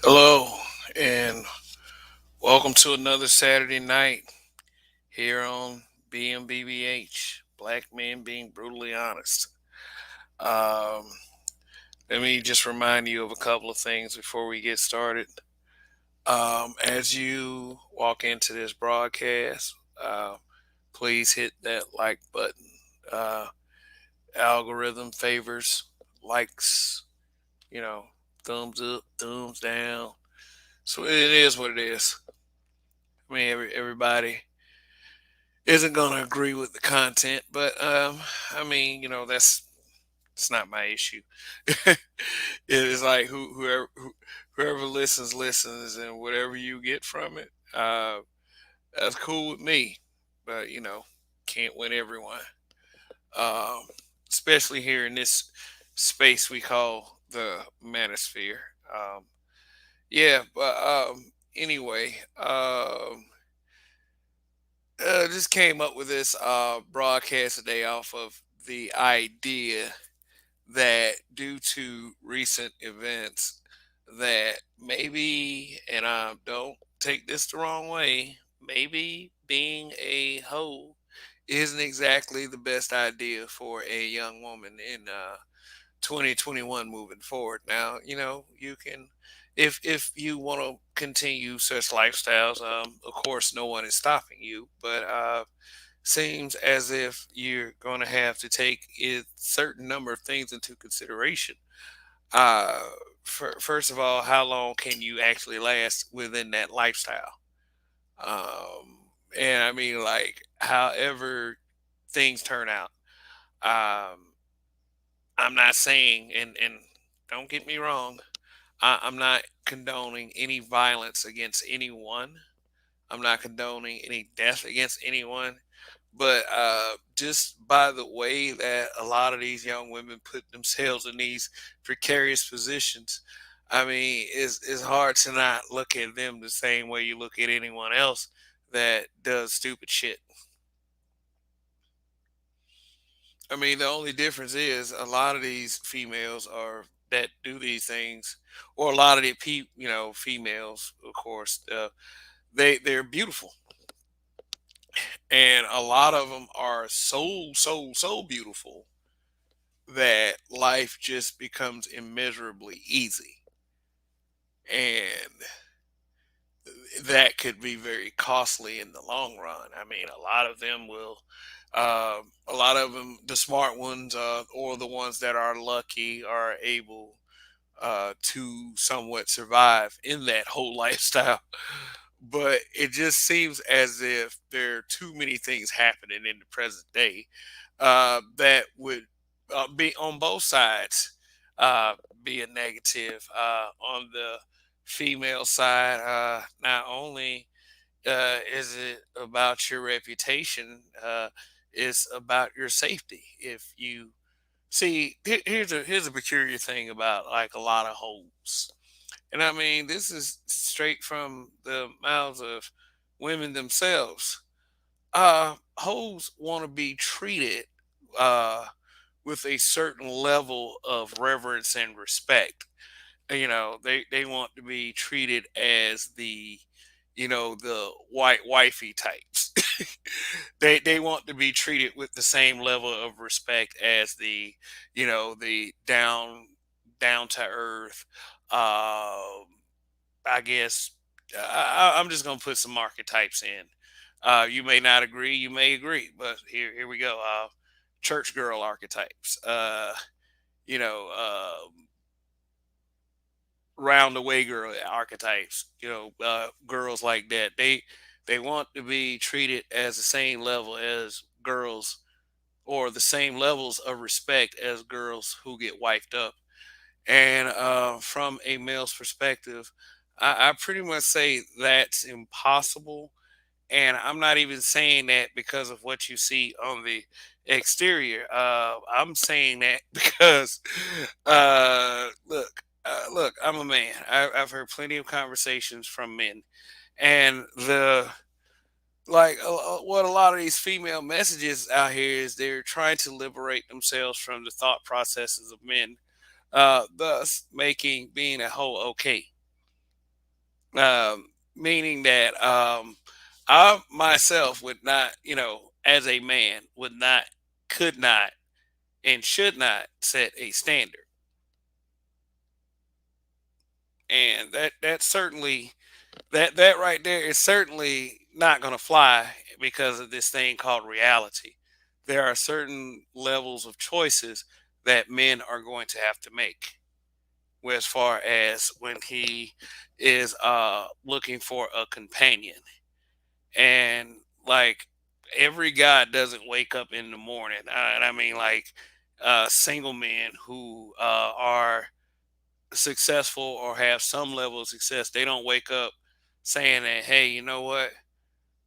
Hello, and welcome to another Saturday night here on BMBBH, Black Men Being Brutally Honest. Um, Let me just remind you of a couple of things before we get started. As you walk into this broadcast, please hit that like button. Uh, Algorithm favors likes, you know, thumbs up, thumbs down. So it is what it is. I mean, everybody isn't going to agree with the content, but I mean, that's it's not my issue. It is like whoever listens, and whatever you get from it, that's cool with me. But can't win everyone, um, especially here in this space we call the manosphere. Um, yeah, but anyway. Just came up with this broadcast today off of the idea that due to recent events that maybe, and I don't take this the wrong way, maybe being a hoe isn't exactly the best idea for a young woman in 2021 moving forward. Now, you can, if you want to continue such lifestyles, of course, no one is stopping you, but seems as if you're going to have to take a certain number of things into consideration. Uh, First of all, how long can you actually last within that lifestyle? And I mean, like, however things turn out. Um, I'm not saying, and don't get me wrong, I'm not condoning any violence against anyone. I'm not condoning any death against anyone. But just by the way that a lot of these young women put themselves in these precarious positions, I mean, it's hard to not look at them the same way you look at anyone else that does stupid shit. I mean, the only difference is a lot of these females are that do these things, or a lot of the females, of course, they're beautiful, and a lot of them are so beautiful that life just becomes immeasurably easy, and that could be very costly in the long run. I mean, a lot of them will. A lot of them, the smart ones, or the ones that are lucky, are able to somewhat survive in that whole lifestyle. But it just seems as if there are too many things happening in the present day that would be on both sides, be a negative. On the female side, not only is it about your reputation, it's about your safety. If you see, here's a peculiar thing about like a lot of hoes, and I mean this is straight from the mouths of women themselves. Hoes want to be treated uh, with a certain level of reverence and respect. They want to be treated as the white wifey types. They want to be treated with the same level of respect as the down to earth. I guess I'm just gonna put some archetypes in. You may not agree, you may agree, but here we go. Church girl archetypes. You know, Round the way girl archetypes. Girls like that. They want to be treated as the same level as girls, or the same levels of respect as girls who get wiped up. And from a male's perspective, I pretty much say that's impossible. And I'm not even saying that because of what you see on the exterior. I'm saying that because, look, I'm a man. I've heard plenty of conversations from men, and what a lot of these female messages out here is they're trying to liberate themselves from the thought processes of men, thus making being a hoe okay. Meaning that I myself would not, as a man, would not, could not, and should not set a standard, and that certainly that right there is certainly not going to fly because of this thing called reality. There are certain levels of choices that men are going to have to make, as far as when he is looking for a companion. And like, every guy doesn't wake up in the morning, and I mean, like, single men who are successful or have some level of success, they don't wake up saying that, hey, you know what,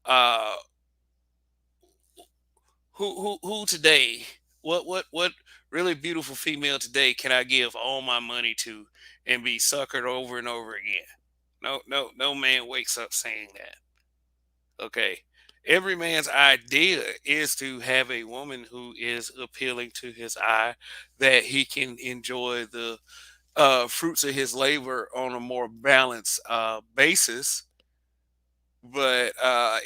uh who today, what really beautiful female today can I give all my money to and be suckered over and over again? No, no, no man wakes up saying that. Okay. Every man's idea is to have a woman who is appealing to his eye, that he can enjoy the fruits of his labor on a more balanced basis. But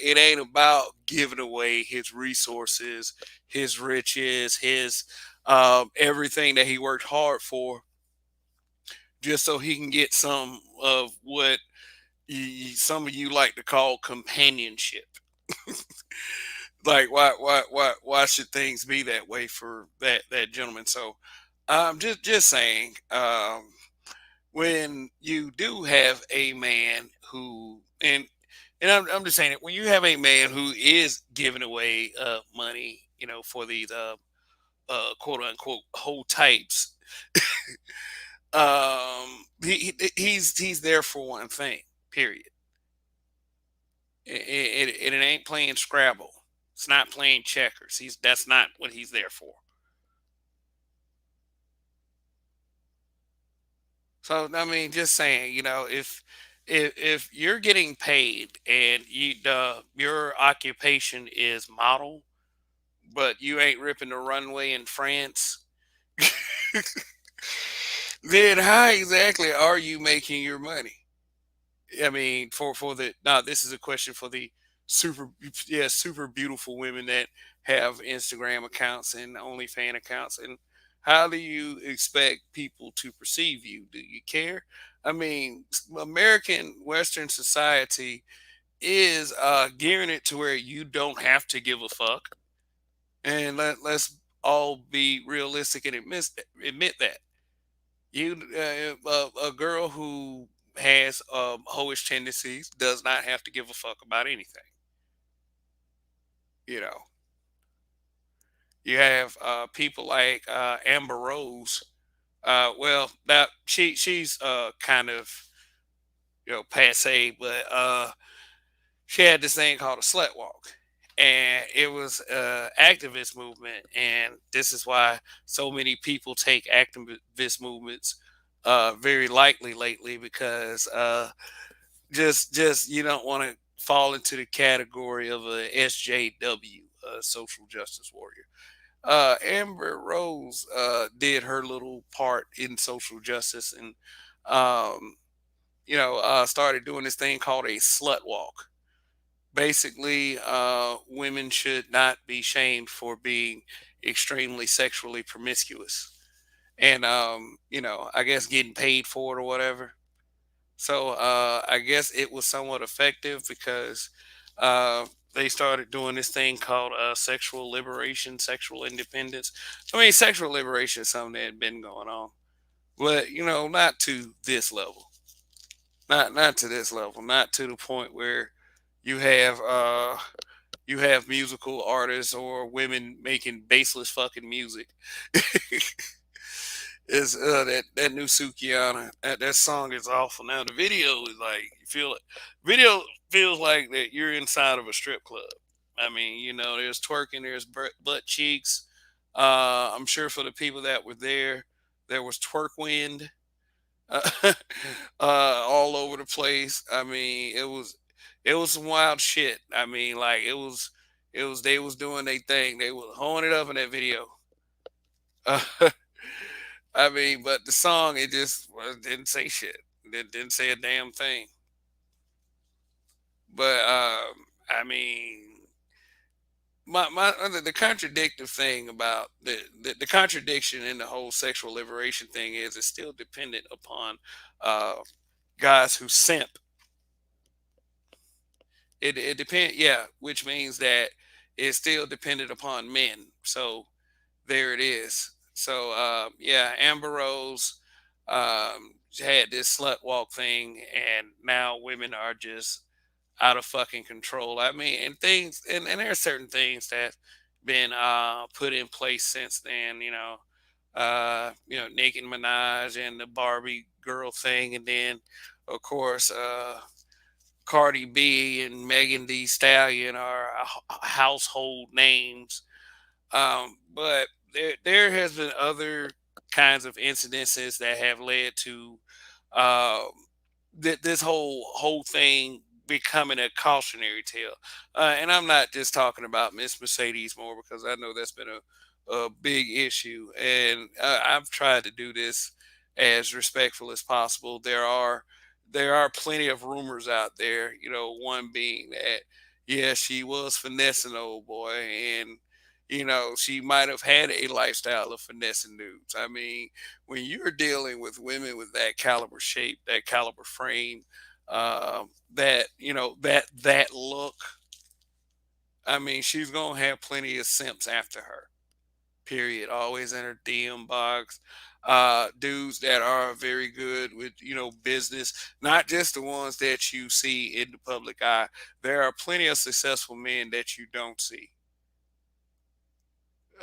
it ain't about giving away his resources, his riches, his everything that he worked hard for, just so he can get some of what some of you like to call companionship. Like, why should things be that way for that gentleman? So just saying, when you do have a man who, and I'm just saying it, when you have a man who is giving away money, for these quote unquote whole types, he's there for one thing, period. It ain't playing Scrabble. It's not playing checkers. That's not what he's there for. So I mean, just saying, if you're getting paid and your occupation is model, but you ain't ripping the runway in France, then how exactly are you making your money? I mean, for the now, this is a question for the super, yeah, super beautiful women that have Instagram accounts and OnlyFans accounts. And how do you expect people to perceive you? Do you care? I mean, American Western society is gearing it to where you don't have to give a fuck, and let's all be realistic and admit that. A girl who has hoish tendencies does not have to give a fuck about anything. You know, you have people like Amber Rose. Well, that she's kind of, passe, but she had this thing called a slut walk, and it was activist movement, and this is why so many people take activist movements very lightly lately, because just you don't want to fall into the category of a SJW, social justice warrior. Amber Rose did her little part in social justice, and started doing this thing called a slut walk. Basically, women should not be shamed for being extremely sexually promiscuous, and I guess getting paid for it or whatever. So I guess it was somewhat effective, because uh, they started doing this thing called sexual liberation, sexual independence. I mean, sexual liberation is something that had been going on, but not to this level. Not to this level. Not to the point where you have musical artists or women making baseless fucking music. Is that new Sukiana. That song is awful. Now the video is like, you feel it. Video feels like that you're inside of a strip club. I mean, there's twerking, there's butt cheeks. I'm sure for the people that were there, there was twerk wind uh, all over the place. I mean, it was some wild shit. I mean, like, it was they was doing their thing. They was holding it up in that video. I mean, but the song, it just didn't say shit. It didn't say a damn thing. But I mean, the contradictive thing about the contradiction in the whole sexual liberation thing is it's still dependent upon uh, guys who simp. It depends, yeah, which means that it's still dependent upon men. So there it is. So yeah, Amber Rose had this slut walk thing, and now women are just out of fucking control. I mean, and things, and there are certain things that been put in place since then. Nicki Minaj and the Barbie girl thing, and then of course Cardi B and Megan Thee Stallion are household names. But there has been other kinds of incidences that have led to um, this whole thing becoming a cautionary tale. And I'm not just talking about Miss Mercedes more because I know that's been a big issue, and I've tried to do this as respectful as possible. There are plenty of rumors out there. One being that yeah, she was finessing the old boy, and she might have had a lifestyle of finessing dudes. I mean, when you're dealing with women with that caliber shape, that caliber frame, that look, I mean, she's gonna have plenty of simps after her. Period. Always in her DM box. Dudes that are very good with business, not just the ones that you see in the public eye. There are plenty of successful men that you don't see,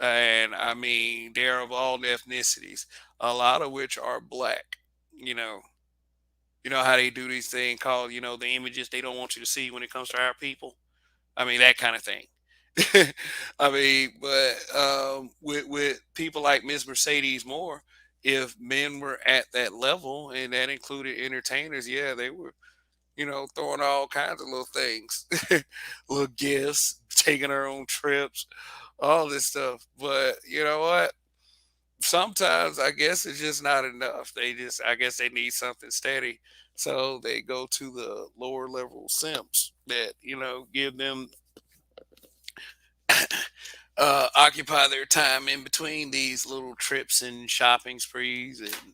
and I mean they're of all ethnicities, a lot of which are black. You know, you know how they do these things called the images they don't want you to see when it comes to our people. I mean that kind of thing. I mean, but with people like Miss Mercedes Moore, if men were at that level, and that included entertainers, yeah, they were throwing all kinds of little things, little gifts, taking her own trips, all this stuff. But you know what? Sometimes I guess it's just not enough. I guess they need something steady. So they go to the lower level simps that, give them, occupy their time in between these little trips and shopping sprees and,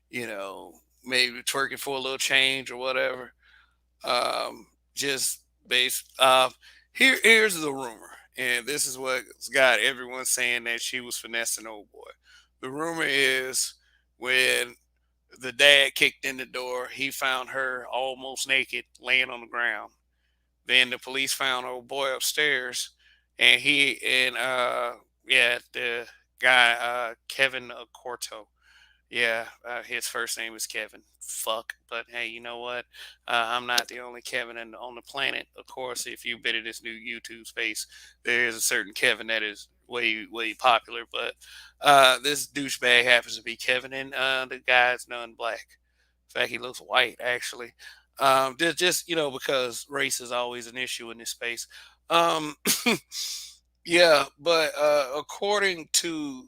you know, maybe twerking for a little change or whatever. Just based, here's the rumor. And this is what's got everyone saying that she was finessing old boy. The rumor is when the dad kicked in the door, he found her almost naked, laying on the ground. Then the police found old boy upstairs, and the guy Kevin Corto. Yeah, his first name is Kevin. Fuck, but hey, you know what? I'm not the only Kevin on the planet. Of course, if you've been in this new YouTube space, there is a certain Kevin that is way popular. But this douchebag happens to be Kevin, and the guy's non-black. In fact, he looks white actually. Just because race is always an issue in this space. Um, yeah, but according to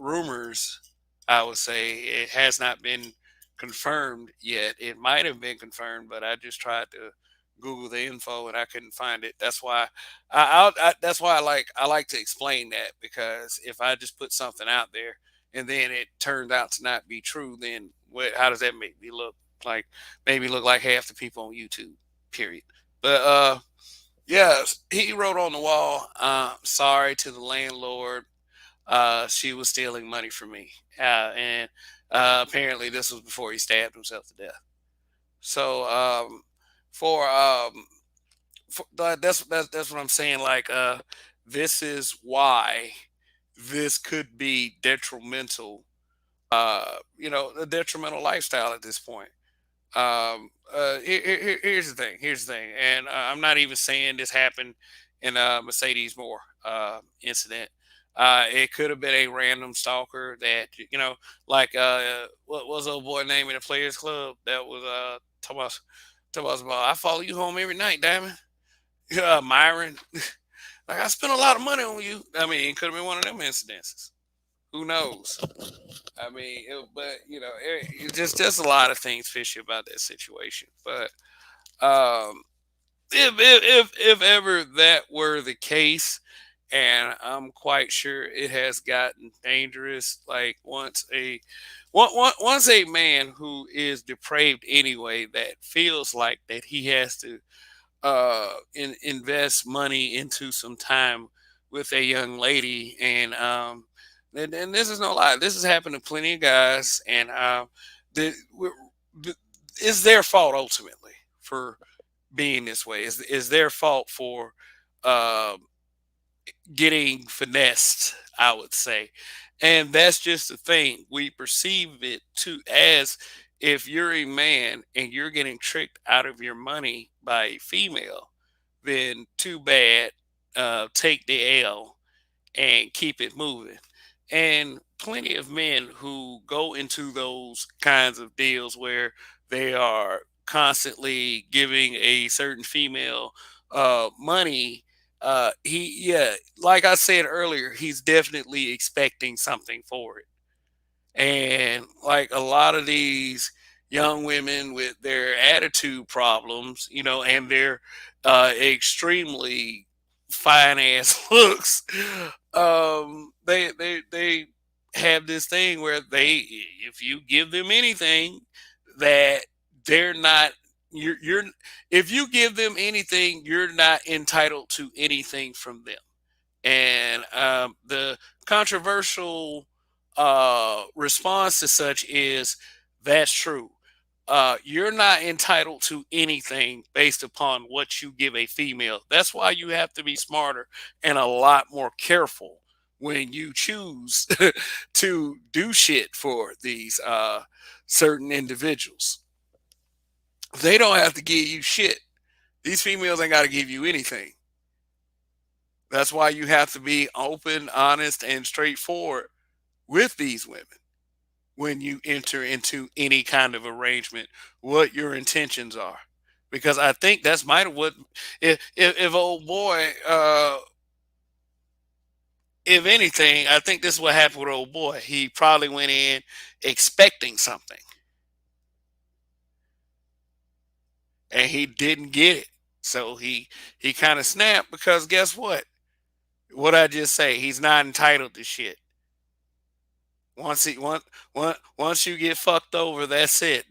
rumors, I would say it has not been confirmed yet. It might have been confirmed, but I just tried to Google the info and I couldn't find it. That's why that's why I like to explain that, because if I just put something out there and then it turns out to not be true, then how does that make me look? Like maybe look like half the people on YouTube. Period. But yeah, he wrote on the wall, "Sorry to the landlord. She was stealing money from me." And apparently, this was before he stabbed himself to death. So, for, that's what I'm saying. Like, this is why this could be detrimental. A detrimental lifestyle at this point. Here's the thing. Here's the thing, and I'm not even saying this happened in a Mercedes Moore incident. It could have been a random stalker that like what was old boy name in the Players Club that was Thomas about. I follow you home every night, Diamond. Myron. Like I spent a lot of money on you. I mean, it could have been one of them incidences. Who knows? I mean, but it's just a lot of things fishy about that situation. But um, If ever that were the case, and I'm quite sure it has gotten dangerous. Like once a man who is depraved anyway, that feels like that he has to invest money into some time with a young lady, and this is no lie. This has happened to plenty of guys, and the, the, it's their fault ultimately for being this way. Is their fault for uh, getting finessed, I would say. And that's just the thing. We perceive it to as if you're a man and you're getting tricked out of your money by a female, then too bad. Take the L and keep it moving. And plenty of men who go into those kinds of deals where they are constantly giving a certain female money. Yeah, like I said earlier, he's definitely expecting something for it. And like a lot of these young women with their attitude problems, and their extremely fine ass looks, they have this thing where if you give them anything that they're not, you're if you give them anything, you're not entitled to anything from them. And the controversial response to such is that's true. You're not entitled to anything based upon what you give a female. That's why you have to be smarter and a lot more careful when you choose to do shit for these certain individuals. They don't have to give you shit. These females ain't got to give you anything. That's why you have to be open, honest, and straightforward with these women when you enter into any kind of arrangement, what your intentions are. Because I think that's might have what if old boy if anything, I think this is what happened with old boy. He probably went in expecting something and he didn't get it. So he kind of snapped because guess what? What I just say, he's not entitled to shit. Once you get fucked over, that's it.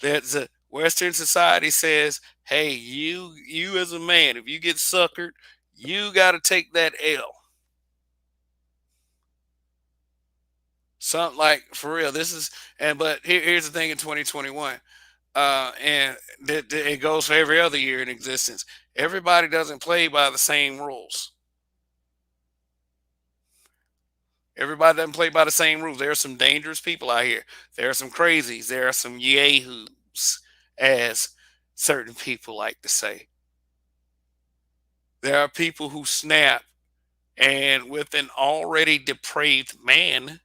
That's a Western society says, hey, you as a man, if you get suckered, you got to take that L. Something like for real. This is and but here's the thing in 2021, and it goes for every other year in existence. Everybody doesn't play by the same rules. Everybody doesn't play by the same rules. There are some dangerous people out here. There are some crazies. There are some yahoos, as certain people like to say. There are people who snap, and with an already depraved man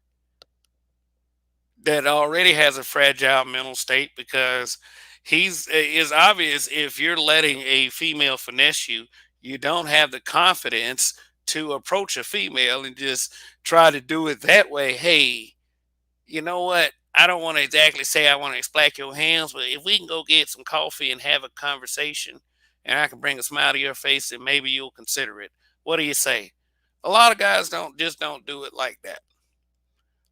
that already has a fragile mental state because he's is obvious if you're letting a female finesse you, you don't have the confidence to approach a female and just try to do it that way. Hey, you know what? I don't want to exactly say I want to explack your hands, but if we can go get some coffee and have a conversation and I can bring a smile to your face, then maybe you'll consider it. What do you say? A lot of guys don't do it like that.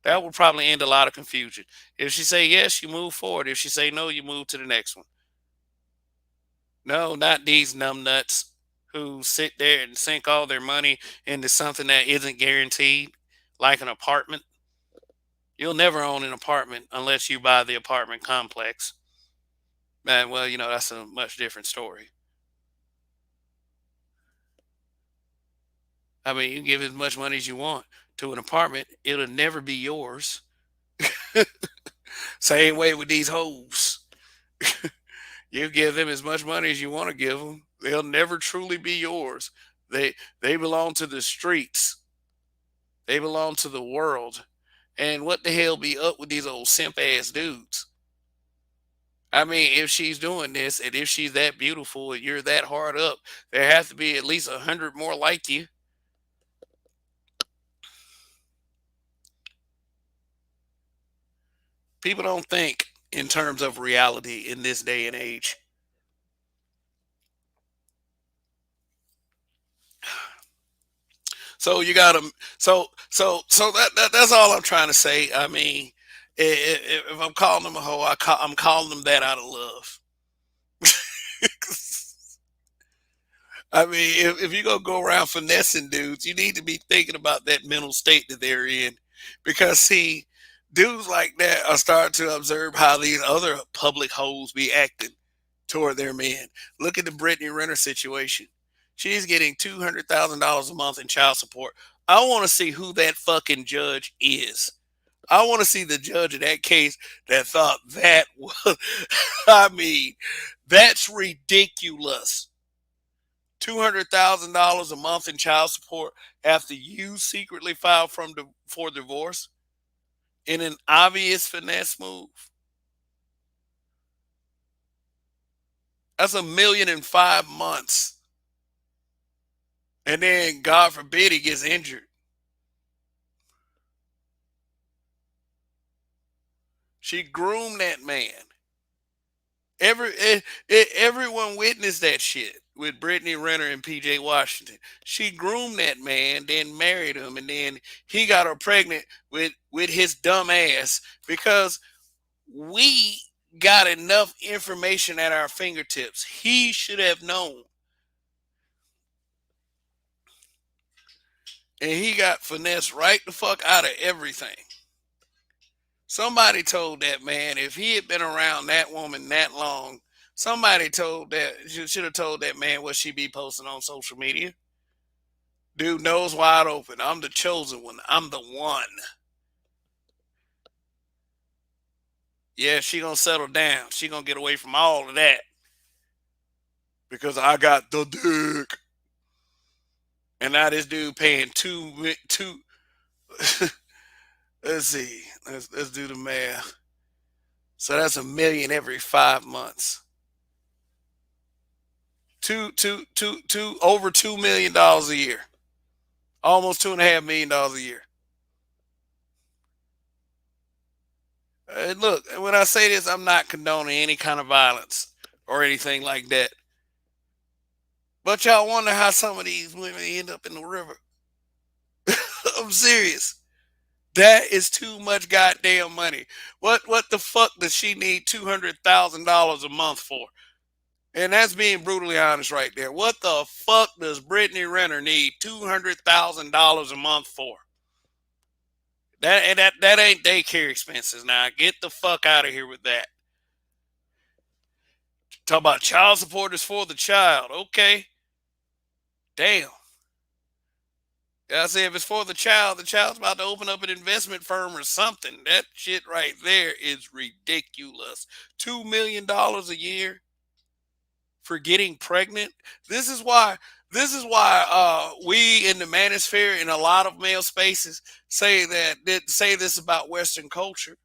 That will probably end a lot of confusion. If she say yes, you move forward. If she say no, you move to the next one. No, not these numbnuts who sit there and sink all their money into something that isn't guaranteed, like an apartment. You'll never own an apartment unless you buy the apartment complex. And well, that's a much different story. I mean, you can give as much money as you want to an apartment, it'll never be yours. Same way with these hoes. You give them as much money as you want to give them, they'll never truly be yours. They belong to the streets. They belong to the world. And what the hell be up with these old simp ass dudes? I mean, if she's doing this and if she's that beautiful and you're that hard up, there has to be at least 100 more like you. People don't think in terms of reality in this day and age. So you got to so that's all I'm trying to say. I mean, if I'm calling them a hoe, I'm calling them that out of love. I mean, if you're gonna go around finessing dudes, you need to be thinking about that mental state that they're in, because see, dudes like that are starting to observe how these other public hoes be acting toward their men. Look at the Brittany Renner situation. She's getting $200,000 a month in child support. I want to see who that fucking judge is. I want to see the judge of that case that thought that was. I mean, that's ridiculous. $200,000 a month in child support after you secretly filed for divorce in an obvious finesse move. That's $1,000,000 in 5 months. And then, God forbid, he gets injured. She groomed that man. Everyone witnessed that shit with Brittany Renner and PJ Washington. She groomed that man, then married him, and then he got her pregnant with his dumb ass, because we got enough information at our fingertips. He should have known. And he got finessed right the fuck out of everything. Somebody told that man, if he had been around that woman that long, somebody told that, should have told that man what she be posting on social media. Dude, nose wide open. I'm the chosen one. I'm the one. Yeah, she gonna settle down. She gonna get away from all of that because I got the dick. And now this dude paying two. Let's see. Let's do the math. So that's 1,000,000 every 5 months. Over $2 million a year. Almost $2.5 million a year. And look, when I say this, I'm not condoning any kind of violence or anything like that. But y'all wonder how some of these women end up in the river. I'm serious. That is too much goddamn money. What the fuck does she need $200,000 a month for? And that's being brutally honest right there. What the fuck does Brittany Renner need $200,000 a month for? That ain't daycare expenses. Now get the fuck out of here with that. Talk about child support is for the child. Okay. Damn. I say if it's for the child's about to open up an investment firm or something. That shit right there is ridiculous. $2 million a year for getting pregnant. This is why. We in the manosphere in a lot of male spaces say this about Western culture.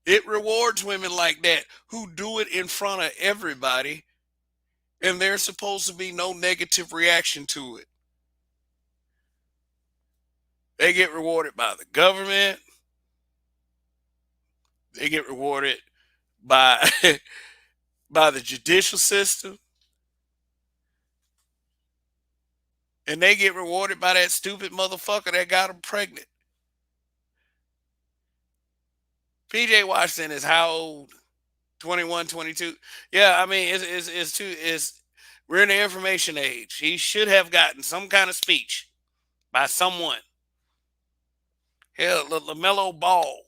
It rewards women like that who do it in front of everybody, and there's supposed to be no negative reaction to it. They get rewarded by the government. They get rewarded by by the judicial system, and they get rewarded by that stupid motherfucker that got them pregnant. PJ Washington is how old? 21, 22. Yeah, I mean, we're in the information age. He should have gotten some kind of speech by someone. Hell, LaMelo Ball.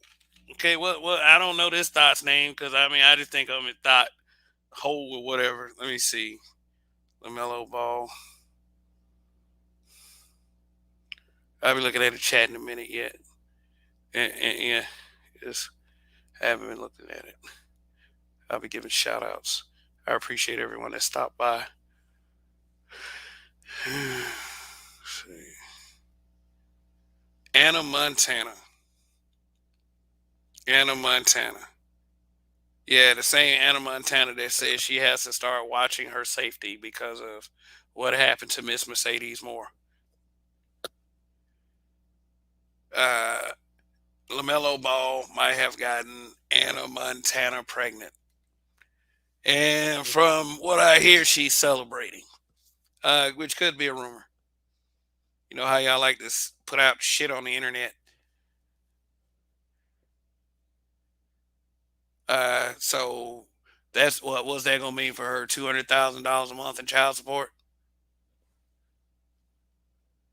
Okay, what? I don't know this thought's name, because I mean, I just think of him as thought hole or whatever. Let me see. LaMelo Ball. I'll be looking at the chat in a minute yet. And yeah, just haven't been looking at it. I'll be giving shout outs. I appreciate everyone that stopped by. See. Anna Montana. Anna Montana. Yeah, the same Anna Montana that says she has to start watching her safety because of what happened to Miss Mercedes Moore. LaMelo Ball might have gotten Anna Montana pregnant. And from what I hear, she's celebrating. which could be a rumor. You know how y'all like to put out shit on the internet. So that's what was that gonna mean for her? $200,000 a month in child support.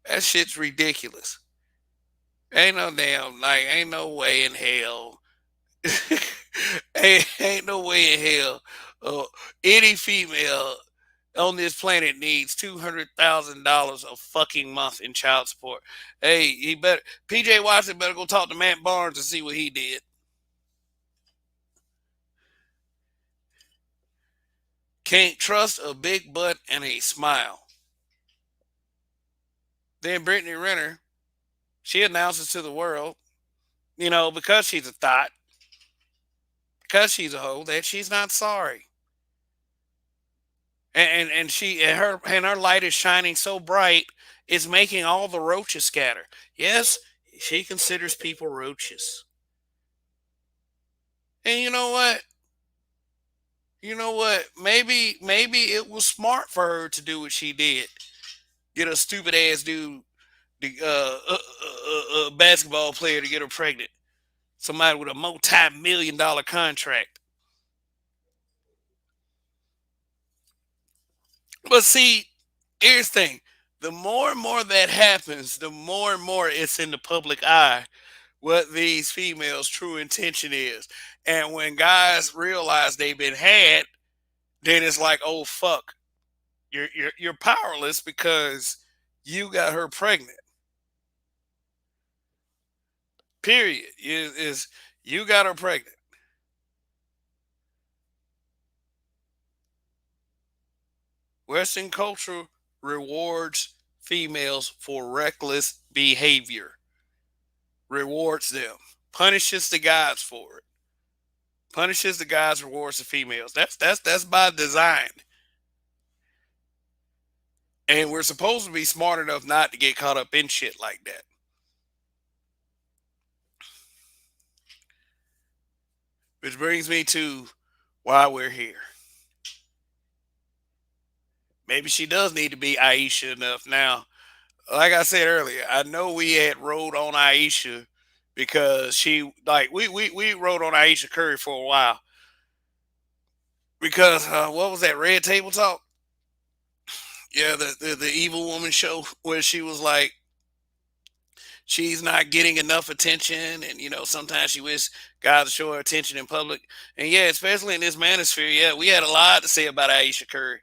That shit's ridiculous. Ain't no damn like ain't no way in hell. ain't no way in hell. Uh, any female on this planet needs $200,000 a fucking month in child support. Hey, he better PJ Watson better go talk to Matt Barnes and see what he did. Can't trust a big butt and a smile. Then Brittany Renner, she announces to the world, because she's a thought, because she's a hoe, that she's not sorry. And she and her light is shining so bright, it's making all the roaches scatter. Yes, she considers people roaches. And you know what? You know what? Maybe it was smart for her to do what she did. Get a stupid ass dude, a basketball player, to get her pregnant. Somebody with a multi-million-dollar contract. But see, here's the thing: the more and more that happens, the more and more it's in the public eye what these females' true intention is. And when guys realize they've been had, then it's like, oh fuck, you're powerless because you got her pregnant. Period. Is you got her pregnant. Western culture rewards females for reckless behavior. Rewards them. Punishes the guys for it. Punishes the guys, rewards the females. That's by design. And we're supposed to be smart enough not to get caught up in shit like that. Which brings me to why we're here. Maybe she does need to be Ayesha enough now. Like I said earlier, I know we had rode on Ayesha because she like we rode on Ayesha Curry for a while because what was that Red Table Talk? Yeah, the evil woman show where she was like she's not getting enough attention, and sometimes she wish God to show her attention in public. And yeah, especially in this manosphere, yeah, we had a lot to say about Ayesha Curry.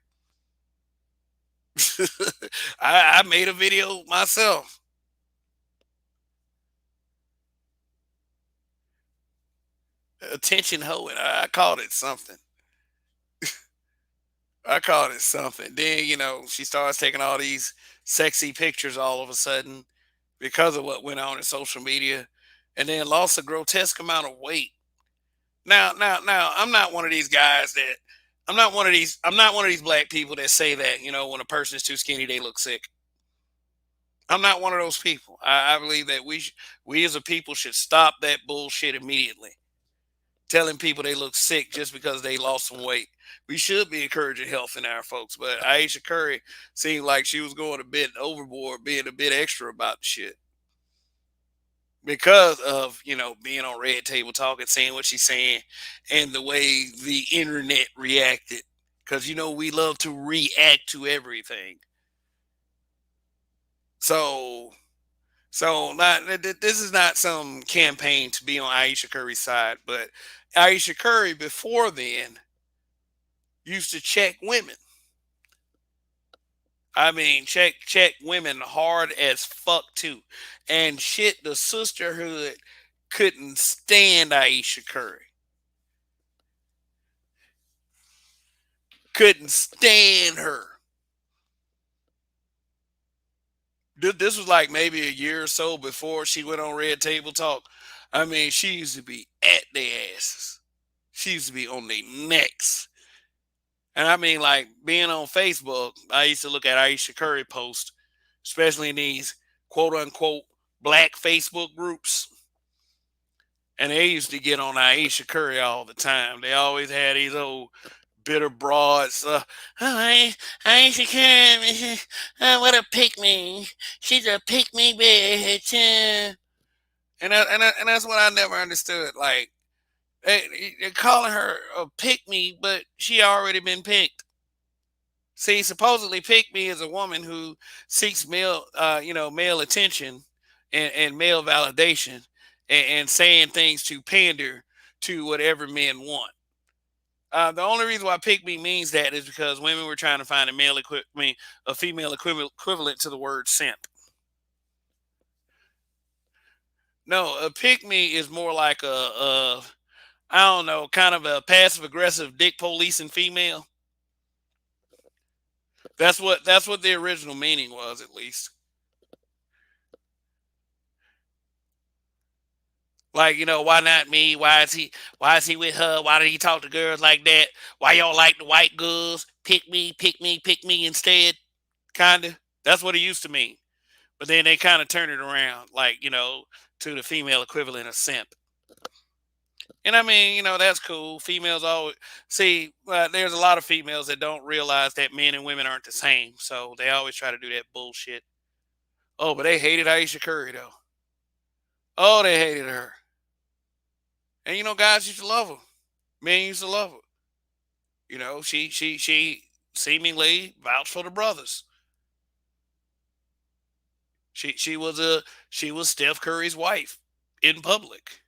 I made a video myself. Attention hoe, and I called it something. I called it something. Then, she starts taking all these sexy pictures all of a sudden because of what went on in social media, and then lost a grotesque amount of weight. Now, I'm not one of these guys that I'm not one of these black people that say that, when a person is too skinny, they look sick. I'm not one of those people. I believe that we as a people should stop that bullshit immediately. Telling people they look sick just because they lost some weight. We should be encouraging health in our folks, but Ayesha Curry seemed like she was going a bit overboard, being a bit extra about the shit because of being on Red Table Talk and saying what she's saying and the way the internet reacted. Because we love to react to everything. So not this is not some campaign to be on Ayesha Curry's side, but Ayesha Curry before then used to check women. I mean, check women hard as fuck too, and shit. The sisterhood couldn't stand Ayesha Curry. Couldn't stand her. This was like maybe a year or so before she went on Red Table Talk. I mean, she used to be at their asses. She used to be on their necks. And I mean, like being on Facebook, I used to look at Ayesha Curry posts, especially in these quote unquote black Facebook groups. And they used to get on Ayesha Curry all the time. They always had these old Bitter broads. Oh, Ayesha Curry, what a pick me. She's a pick me bitch. And that's what I never understood. Like, they're calling her a pick me, but she already been picked. See, supposedly pick me is a woman who seeks male, male attention and male validation, and saying things to pander to whatever men want. The only reason why pick me means that is because women were trying to find a a female equivalent to the word simp. No, a pick me is more like a I don't know, kind of a passive aggressive dick policing female. That's what the original meaning was, at least. Like, why not me? Why is he with her? Why did he talk to girls like that? Why y'all like the white girls? Pick me instead. Kinda. That's what it used to mean. But then they kind of turned it around, like, to the female equivalent of simp. And I mean, that's cool. Females always see. There's a lot of females that don't realize that men and women aren't the same, so they always try to do that bullshit. Oh, but they hated Aisha Curry though. Oh, they hated her. And guys used to love her. Men used to love her. She seemingly vouched for the brothers. She was Steph Curry's wife in public,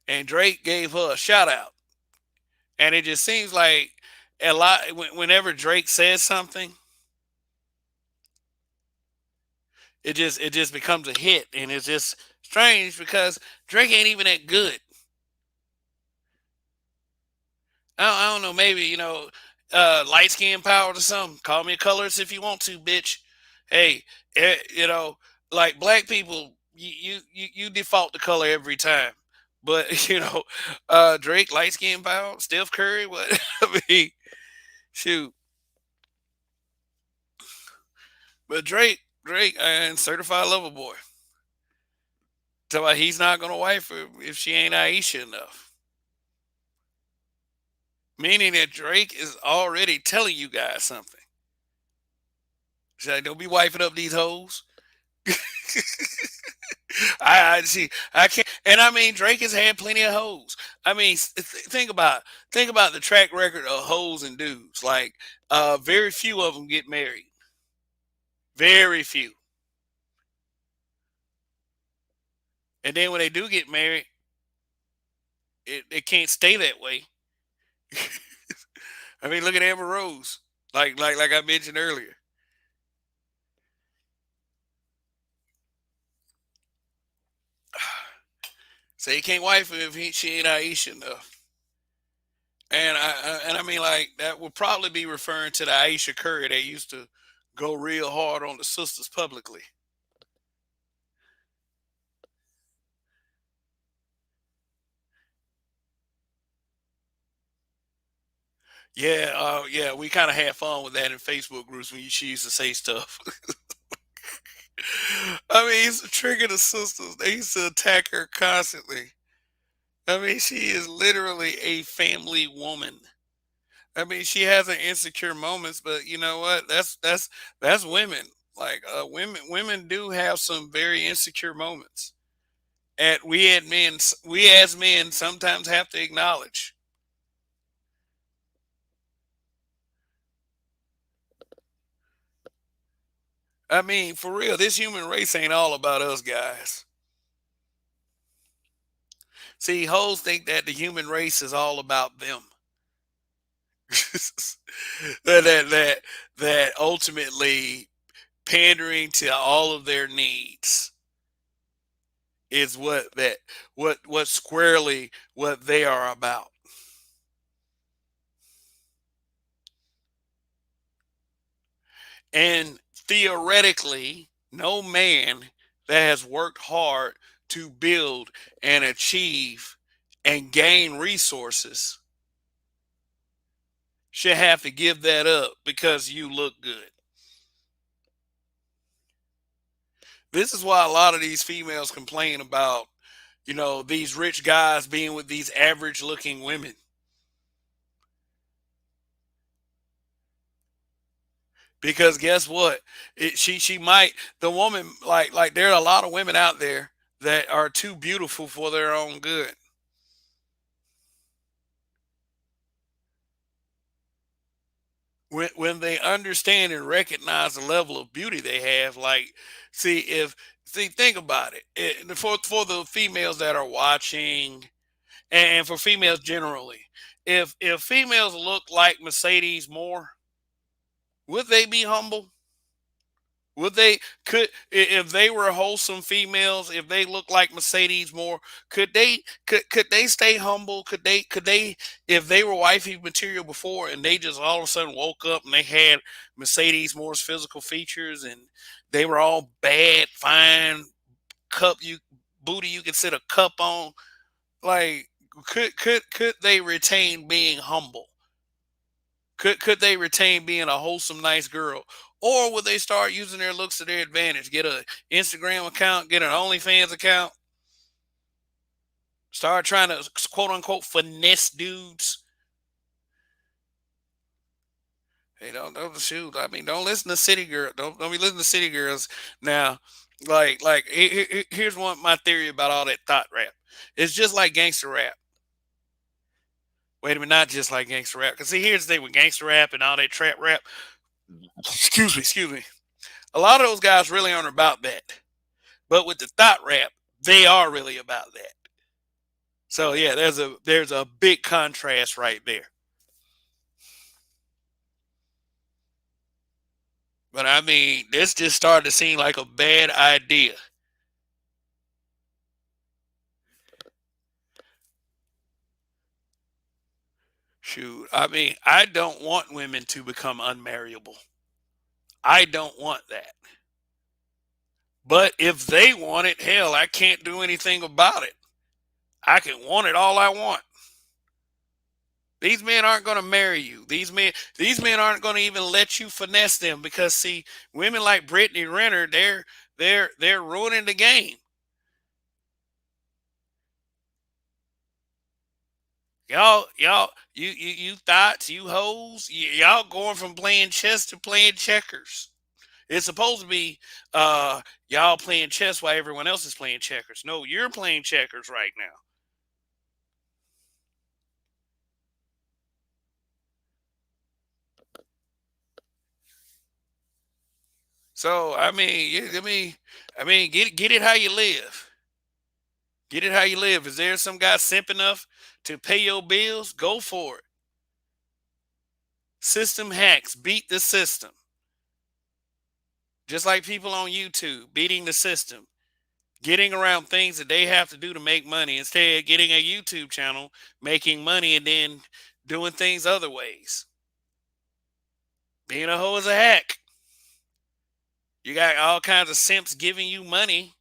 and Drake gave her a shout out. And it just seems like a lot whenever Drake says something, it just becomes a hit, and it's just strange because Drake ain't even that good. I don't know, maybe light skin power or something. Call me a colorist if you want to, bitch. Hey, eh, you know, like black people, you default the color every time. But Drake light skin power, Steph Curry, what? I mean, shoot. But Drake, and certified lover boy. Tell me he's not gonna wife her if she ain't Aisha enough. Meaning that Drake is already telling you guys something. He's like, don't be wifing up these hoes. I see. I can't. And I mean, Drake has had plenty of hoes. I mean, think about the track record of hoes and dudes. Like, very few of them get married. Very few. And then when they do get married, it can't stay that way. I mean, look at Amber Rose. Like I mentioned earlier. So you can't wife her if she ain't Aisha enough. And I mean, like, that would probably be referring to the Aisha Curry that used to go real hard on the sisters publicly. Yeah, yeah, we kind of had fun with that in Facebook groups when she used to say stuff. I mean, it's to trigger the sisters. They used to attack her constantly. I mean, she is literally a family woman. I mean, she has her insecure moments, but you know what? That's women. Like, women do have some very insecure moments. And we as men sometimes have to acknowledge. I mean, for real, this human race ain't all about us guys. See, hoes think that the human race is all about them. that ultimately pandering to all of their needs is what squarely what they are about. And theoretically, no man that has worked hard to build and achieve and gain resources should have to give that up because you look good. This is why a lot of these females complain about, these rich guys being with these average looking women. Because guess what? She might, the woman, like there are a lot of women out there that are too beautiful for their own good. When they understand and recognize the level of beauty they have, like, see if see think about it, for the females that are watching, and for females generally, if females look like Mercedes more, would they be humble? Would they if they were wholesome females, if they look like Mercedes more, could they stay humble? Could they if they were wifey material before and they just all of a sudden woke up and they had Mercedes Moore's physical features and they were all bad, fine cup you booty you could sit a cup on, like could they retain being humble? Could they retain being a wholesome, nice girl, or would they start using their looks to their advantage? Get a Instagram account, get an OnlyFans account, start trying to quote unquote finesse dudes. Hey, don't shoot. I mean, don't listen to city girl. Don't be listening to city girls now. Here's one my theory about all that thought rap. It's just like gangster rap. Wait a minute, not just like gangster rap. Cause see, here's the thing with gangster rap and all that trap rap. Excuse me. A lot of those guys really aren't about that. But with the thought rap, they are really about that. So yeah, there's a big contrast right there. But I mean, this just started to seem like a bad idea. Shoot, I mean, I don't want women to become unmarriable. I don't want that. But if they want it, hell, I can't do anything about it. I can want it all I want. These men aren't going to marry you. These men aren't going to even let you finesse them because see, women like Brittany Renner, they're ruining the game. Y'all, you thoughts, you hoes, y'all going from playing chess to playing checkers. It's supposed to be y'all playing chess while everyone else is playing checkers. No, you're playing checkers right now. So I mean, I mean, get it how you live. Get it how you live. Is there some guy simp enough to pay your bills? Go for it. System hacks, beat the system. Just like people on YouTube beating the system, getting around things that they have to do to make money instead of getting a YouTube channel, making money, and then doing things other ways. Being a hoe is a hack. You got all kinds of simps giving you money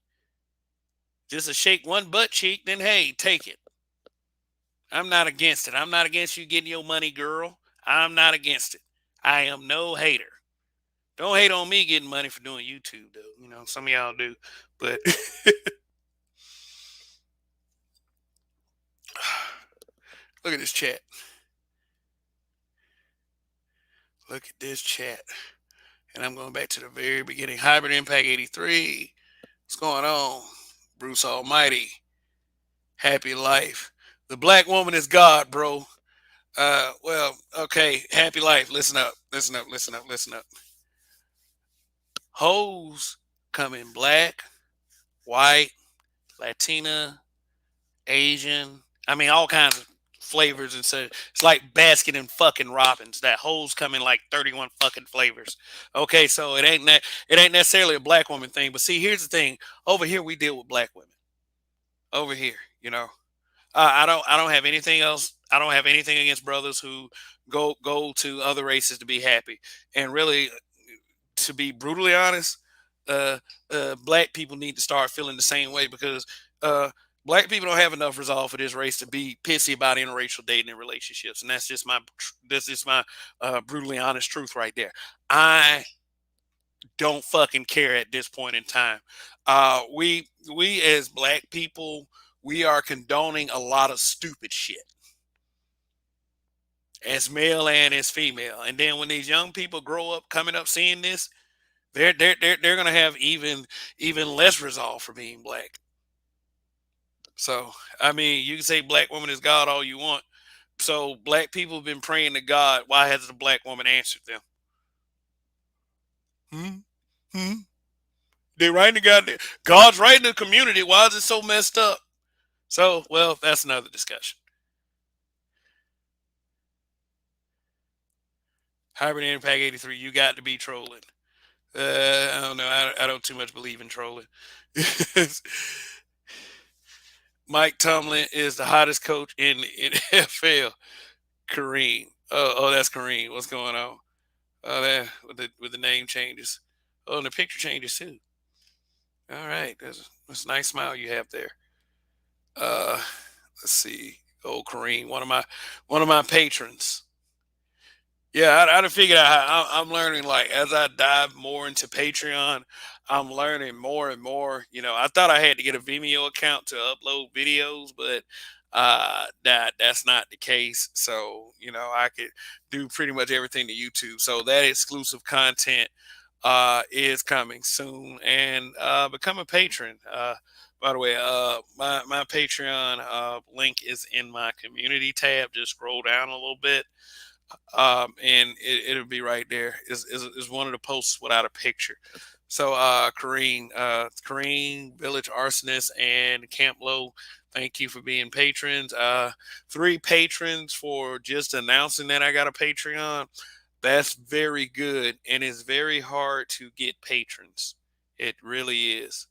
just to shake one butt cheek, then hey, take it. I'm not against it. I'm not against you getting your money, girl. I'm not against it. I am no hater. Don't hate on me getting money for doing YouTube, though. Some of y'all do. But look at this chat. Look at this chat. And I'm going back to the very beginning. Hybrid Impact 83. What's going on? Bruce Almighty. Happy life. The black woman is God, bro. Well, okay. Happy life. Listen up. Listen up. Listen up. Listen up. Hoes come in black, white, Latina, Asian. I mean, all kinds of flavors. And so it's like Baskin and fucking Robbins. That hoes come in like 31 fucking flavors. Okay, so it ain't necessarily a black woman thing. But see, here's the thing. Over here, we deal with black women. Over here. I don't have anything else. I don't have anything against brothers who go to other races to be happy. And really, to be brutally honest, uh, black people need to start feeling the same way because uh, black people don't have enough resolve for this race to be pissy about interracial dating and relationships, and that's just my brutally honest truth right there. I don't fucking care at this point in time. We as black people, we are condoning a lot of stupid shit as male and as female. And then when these young people grow up coming up seeing this, they're gonna have even less resolve for being black. So I mean, you can say black woman is God all you want. So black people have been praying to God. Why hasn't the black woman answered them? Hmm? Hmm? They writing to God. God's writing to the community. Why is it so messed up? So, well, that's another discussion. Hibernating Pack 83, you got to be trolling. I don't know. I don't too much believe in trolling. Mike Tomlin is the hottest coach in the NFL. Kareem. Oh, that's Kareem. What's going on? Oh, that with the name changes. Oh, and the picture changes too. All right, that's a nice smile you have there. Uh, let's see. Oh, Kareem, one of my patrons. Yeah, I done figured out how I'm learning. Like as I dive more into Patreon, I'm learning more and more. I thought I had to get a Vimeo account to upload videos, but that's not the case. So I could do pretty much everything to YouTube. So that exclusive content is coming soon, and become a patron. By the way, my Patreon link is in my community tab. Just scroll down a little bit, and it'll be right there. Is one of the posts without a picture. So, Kareem, Village Arsonist, and Camp Low, thank you for being patrons. 3 patrons for just announcing that I got a Patreon. That's very good, and it's very hard to get patrons. It really is.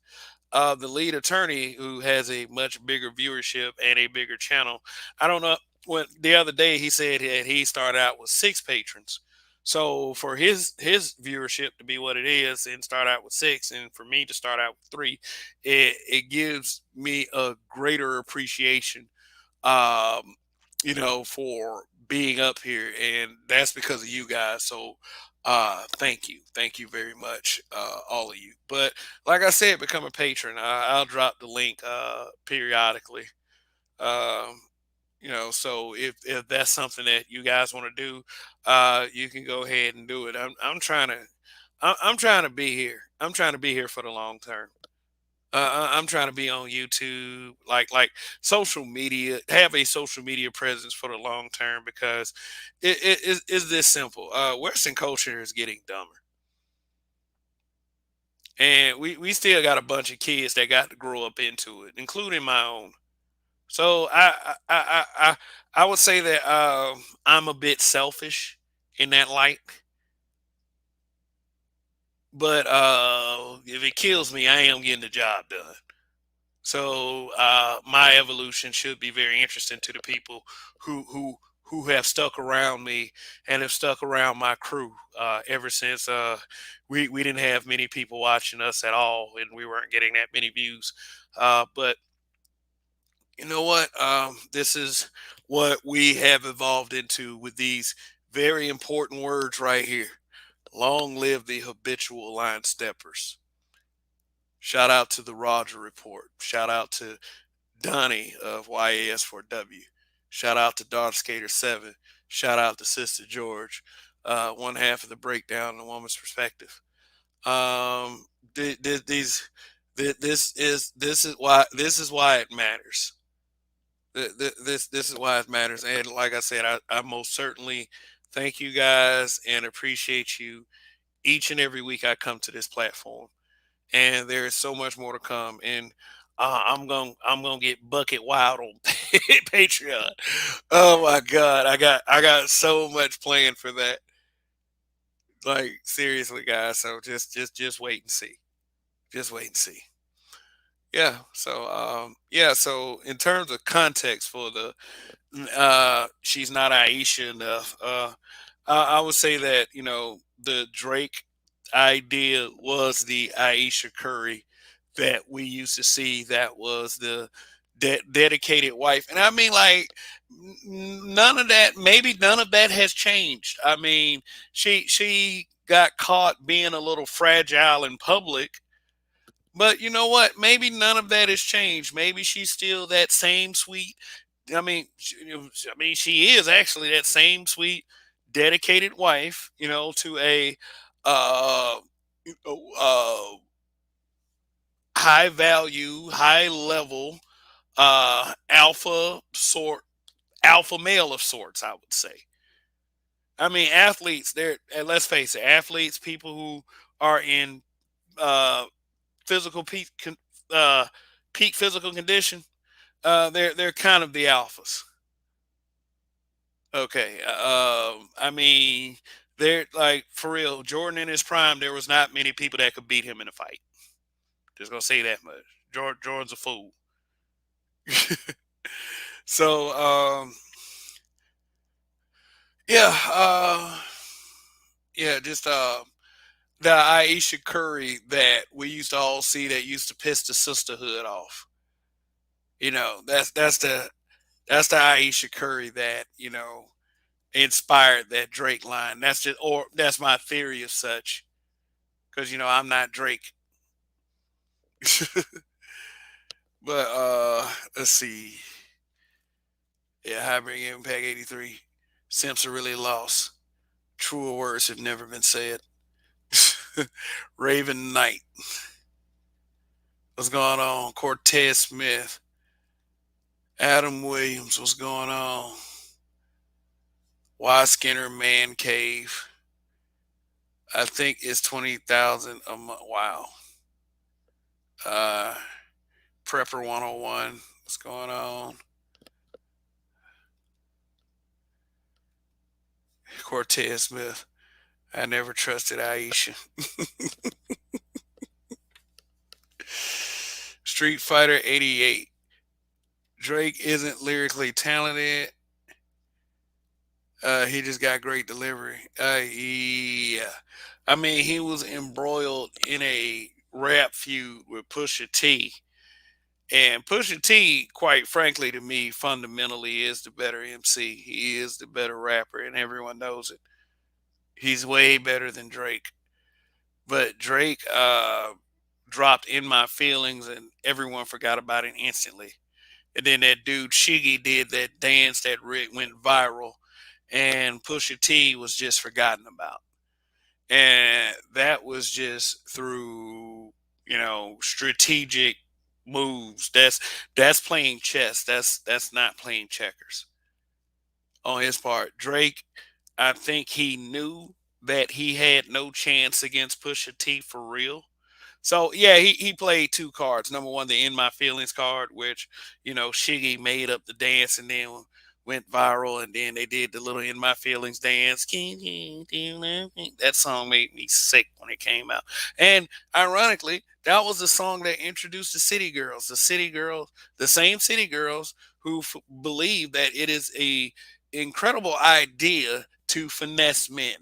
The lead attorney, who has a much bigger viewership and a bigger channel, I don't know. When the other day he said that he started out with 6 patrons. So for his viewership to be what it is and start out with 6, and for me to start out with 3, it gives me a greater appreciation, um, for being up here, and that's because of you guys. So, thank you very much, all of you. But like I said, become a patron. I'll drop the link periodically. Um, so if that's something that you guys want to do, you can go ahead and do it. I'm trying to be here. I'm trying to be here for the long term. I'm trying to be on YouTube, like social media, have a social media presence for the long term, because it's this simple. Western culture is getting dumber, and we still got a bunch of kids that got to grow up into it, including my own. So I would say that I'm a bit selfish in that light, but if it kills me, I am getting the job done. So my evolution should be very interesting to the people who have stuck around me and have stuck around my crew ever since we didn't have many people watching us at all, and we weren't getting that many views. But you know what? This is what we have evolved into with these very important words right here. Long live the habitual line steppers. Shout out to the Roger Report. Shout out to Donnie of YAS4W. Shout out to Dark Skater 7. Shout out to Sister George. One half of the breakdown, the woman's perspective. Um, these, this is why it matters. This is why it matters. And like I said, I most certainly thank you guys and appreciate you each and every week I come to this platform, and there is so much more to come. And I'm gonna get bucket wild on Patreon. Oh my god, I got so much planned for that. Like seriously, guys. So just wait and see. Just wait and see. Yeah. So yeah. So in terms of context for the she's not Aisha enough. I would say that the Drake idea was the Aisha Curry that we used to see. That was the dedicated wife, and I mean, like, none of that. Maybe none of that has changed. I mean, she got caught being a little fragile in public, But you know what? Maybe none of that has changed. Maybe she's still that same sweet. I mean, she is actually that same sweet, dedicated wife. To a uh, uh, high value, high level, alpha male of sorts. I would say. I mean, athletes. And let's face it, athletes, people who are in uh, physical uh, peak physical condition. They're kind of the alphas. Okay. I mean, they're like for real. Jordan in his prime, there was not many people that could beat him in a fight. Just gonna say that much. Jordan's a fool. So yeah, yeah, just the Aisha Curry that we used to all see that used to piss the sisterhood off. That's the Aisha Curry that inspired that Drake line. That's my theory of such. Because I'm not Drake. But let's see. Yeah, Hybrid Impact 83. Simps are really lost. Truer words have never been said. Raven Knight. What's going on? Cortez Smith. Adam Williams. What's going on? Y Skinner Man Cave. I think it's 20,000 a month. Wow. Uh Prepper 101. What's going on? Cortez Smith. I never trusted Ayesha. Street Fighter 88. Drake isn't lyrically talented. He just got great delivery. Yeah. I mean, he was embroiled in a rap feud with Pusha T. And Pusha T, quite frankly, to me, fundamentally is the better MC. He is the better rapper, and everyone knows it. He's way better than Drake. But Drake dropped In My Feelings, and everyone forgot about it instantly. And then that dude Shiggy did that dance that went viral, and Pusha T was just forgotten about. And that was just through strategic moves. That's playing chess. That's not playing checkers on his part. Drake, I think he knew that he had no chance against Pusha T for real. So yeah, he played two cards. Number one, the In My Feelings card, which Shiggy made up the dance and then went viral, and then they did the little In My Feelings dance. That song made me sick when it came out. And ironically, that was the song that introduced the City Girls. The same City Girls who believe that it is a incredible idea to finesse men.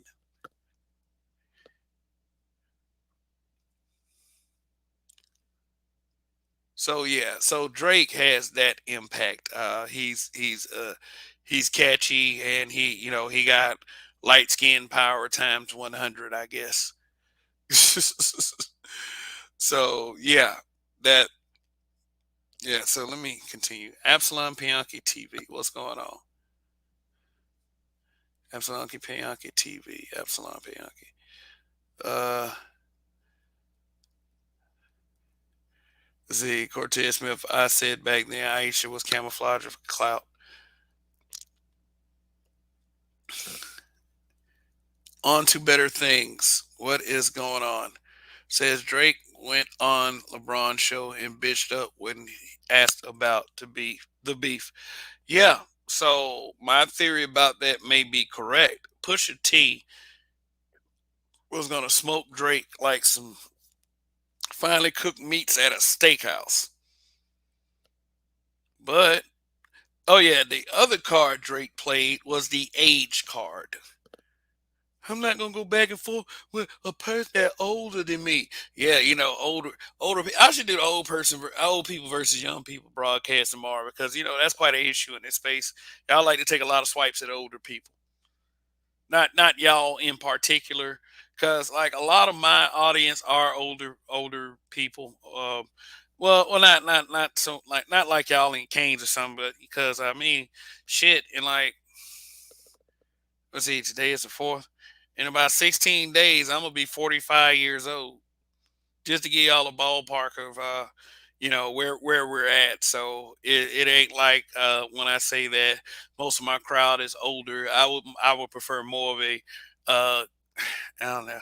So yeah, so Drake has that impact. He's catchy, and he got light skin power times 100, I guess. So yeah, that yeah. So let me continue. Absalom Pianki TV. What's going on? Absalom Pianki TV. Absalom Pianki. Uh, Z Cortez Smith. I said back then Aisha was camouflage for clout. On to better things. What is going on? Says Drake went on LeBron's show and bitched up when asked about the beef. Yeah. So my theory about that may be correct. Pusha T was gonna smoke Drake like some finely cooked meats at a steakhouse. But oh yeah, the other card Drake played was the age card. I'm not gonna go back and forth with a person that older than me. Yeah, older. I should do the old people versus young people broadcast tomorrow because that's quite an issue in this space. Y'all like to take a lot of swipes at older people. Not y'all in particular. because like a lot of my audience are older people. Well, not so like not like y'all in Canes or something, but because I mean, shit, and like let's see, today is the fourth. In about 16 days, I'm gonna be 45 years old. Just to give y'all a ballpark of where we're at. So it ain't like when I say that most of my crowd is older. I would prefer more of a I don't know,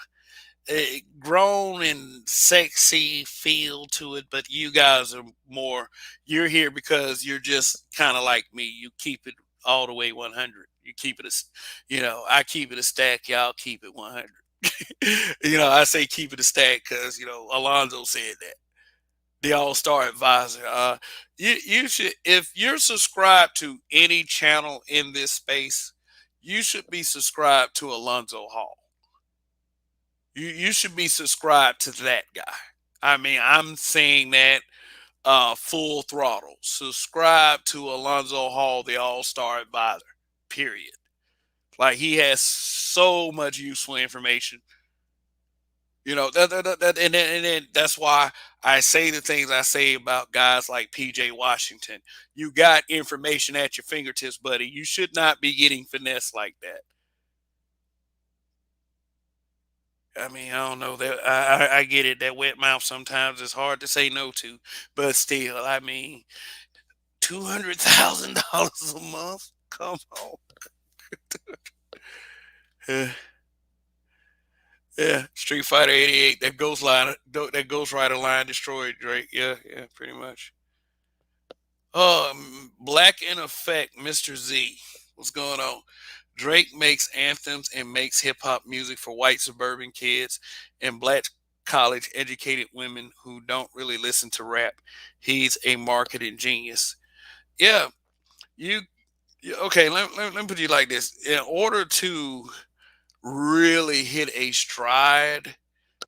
a grown and sexy feel to it. But you guys are more. You're here because you're just kind of like me. You keep it all the way 100. You keep it as I keep it a stack. Y'all keep it 100. I say keep it a stack because Alonzo said that, the All Star Advisor. You should, if you're subscribed to any channel in this space, you should be subscribed to Alonzo Hall. You should be subscribed to that guy. I mean, I'm saying that full throttle. Subscribe to Alonzo Hall, the All Star Advisor. Period. Like he has so much useful information. And then that's why I say the things I say about guys like PJ Washington. You got information at your fingertips, buddy. You should not be getting finesse like that. I mean, I don't know that I get it. That wet mouth sometimes is hard to say no to, but still, I mean, $200,000 a month. Come on. Yeah, Street Fighter '88. That Ghost Rider line destroyed Drake. Yeah, yeah, pretty much. Black in Effect, Mr. Z. What's going on? Drake makes anthems and makes hip hop music for white suburban kids and black college educated women who don't really listen to rap. He's a marketing genius. Yeah, you. Okay, let me put you like this. In order to really hit a stride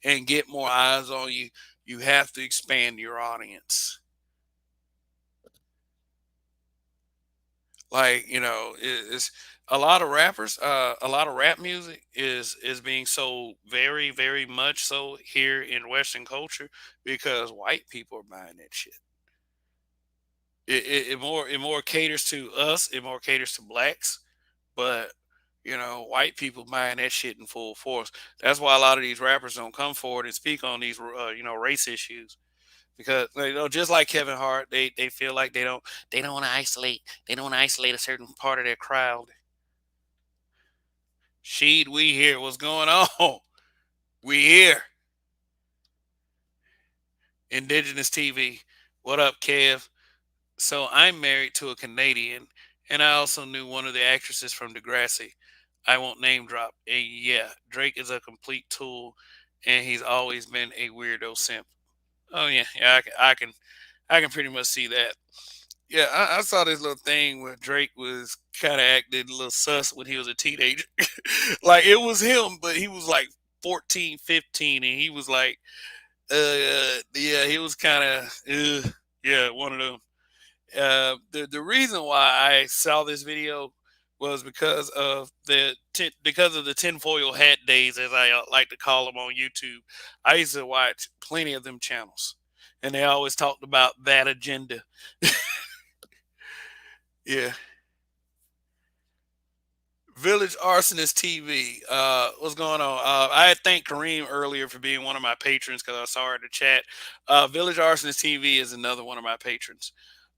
and get more eyes on you, you have to expand your audience. Like it's a lot of rappers, a lot of rap music is being sold very much so here in Western culture because white people are buying that shit. It more caters to us. It more caters to blacks, but white people buying that shit in full force. That's why a lot of these rappers don't come forward and speak on these race issues because just like Kevin Hart, they feel like they don't want to isolate a certain part of their crowd. Sheed, we here. What's going on? We here. Indigenous TV. What up, Kev? So I'm married to a Canadian, and I also knew one of the actresses from Degrassi. I won't name drop. And yeah, Drake is a complete tool, and he's always been a weirdo simp. Oh yeah, yeah, I can pretty much see that. Yeah, I saw this little thing where Drake was kind of acting a little sus when he was a teenager. Like it was him, but he was like 14, 15, and he was like, yeah, he was kind of, yeah, one of them. The reason why I saw this video was because of the tinfoil hat days, as I like to call them on YouTube. I used to watch plenty of them channels, and they always talked about that agenda. Yeah. Village Arsonist TV. What's going on? I had thanked Kareem earlier for being one of my patrons because I saw her in the chat. Village Arsonist TV is another one of my patrons.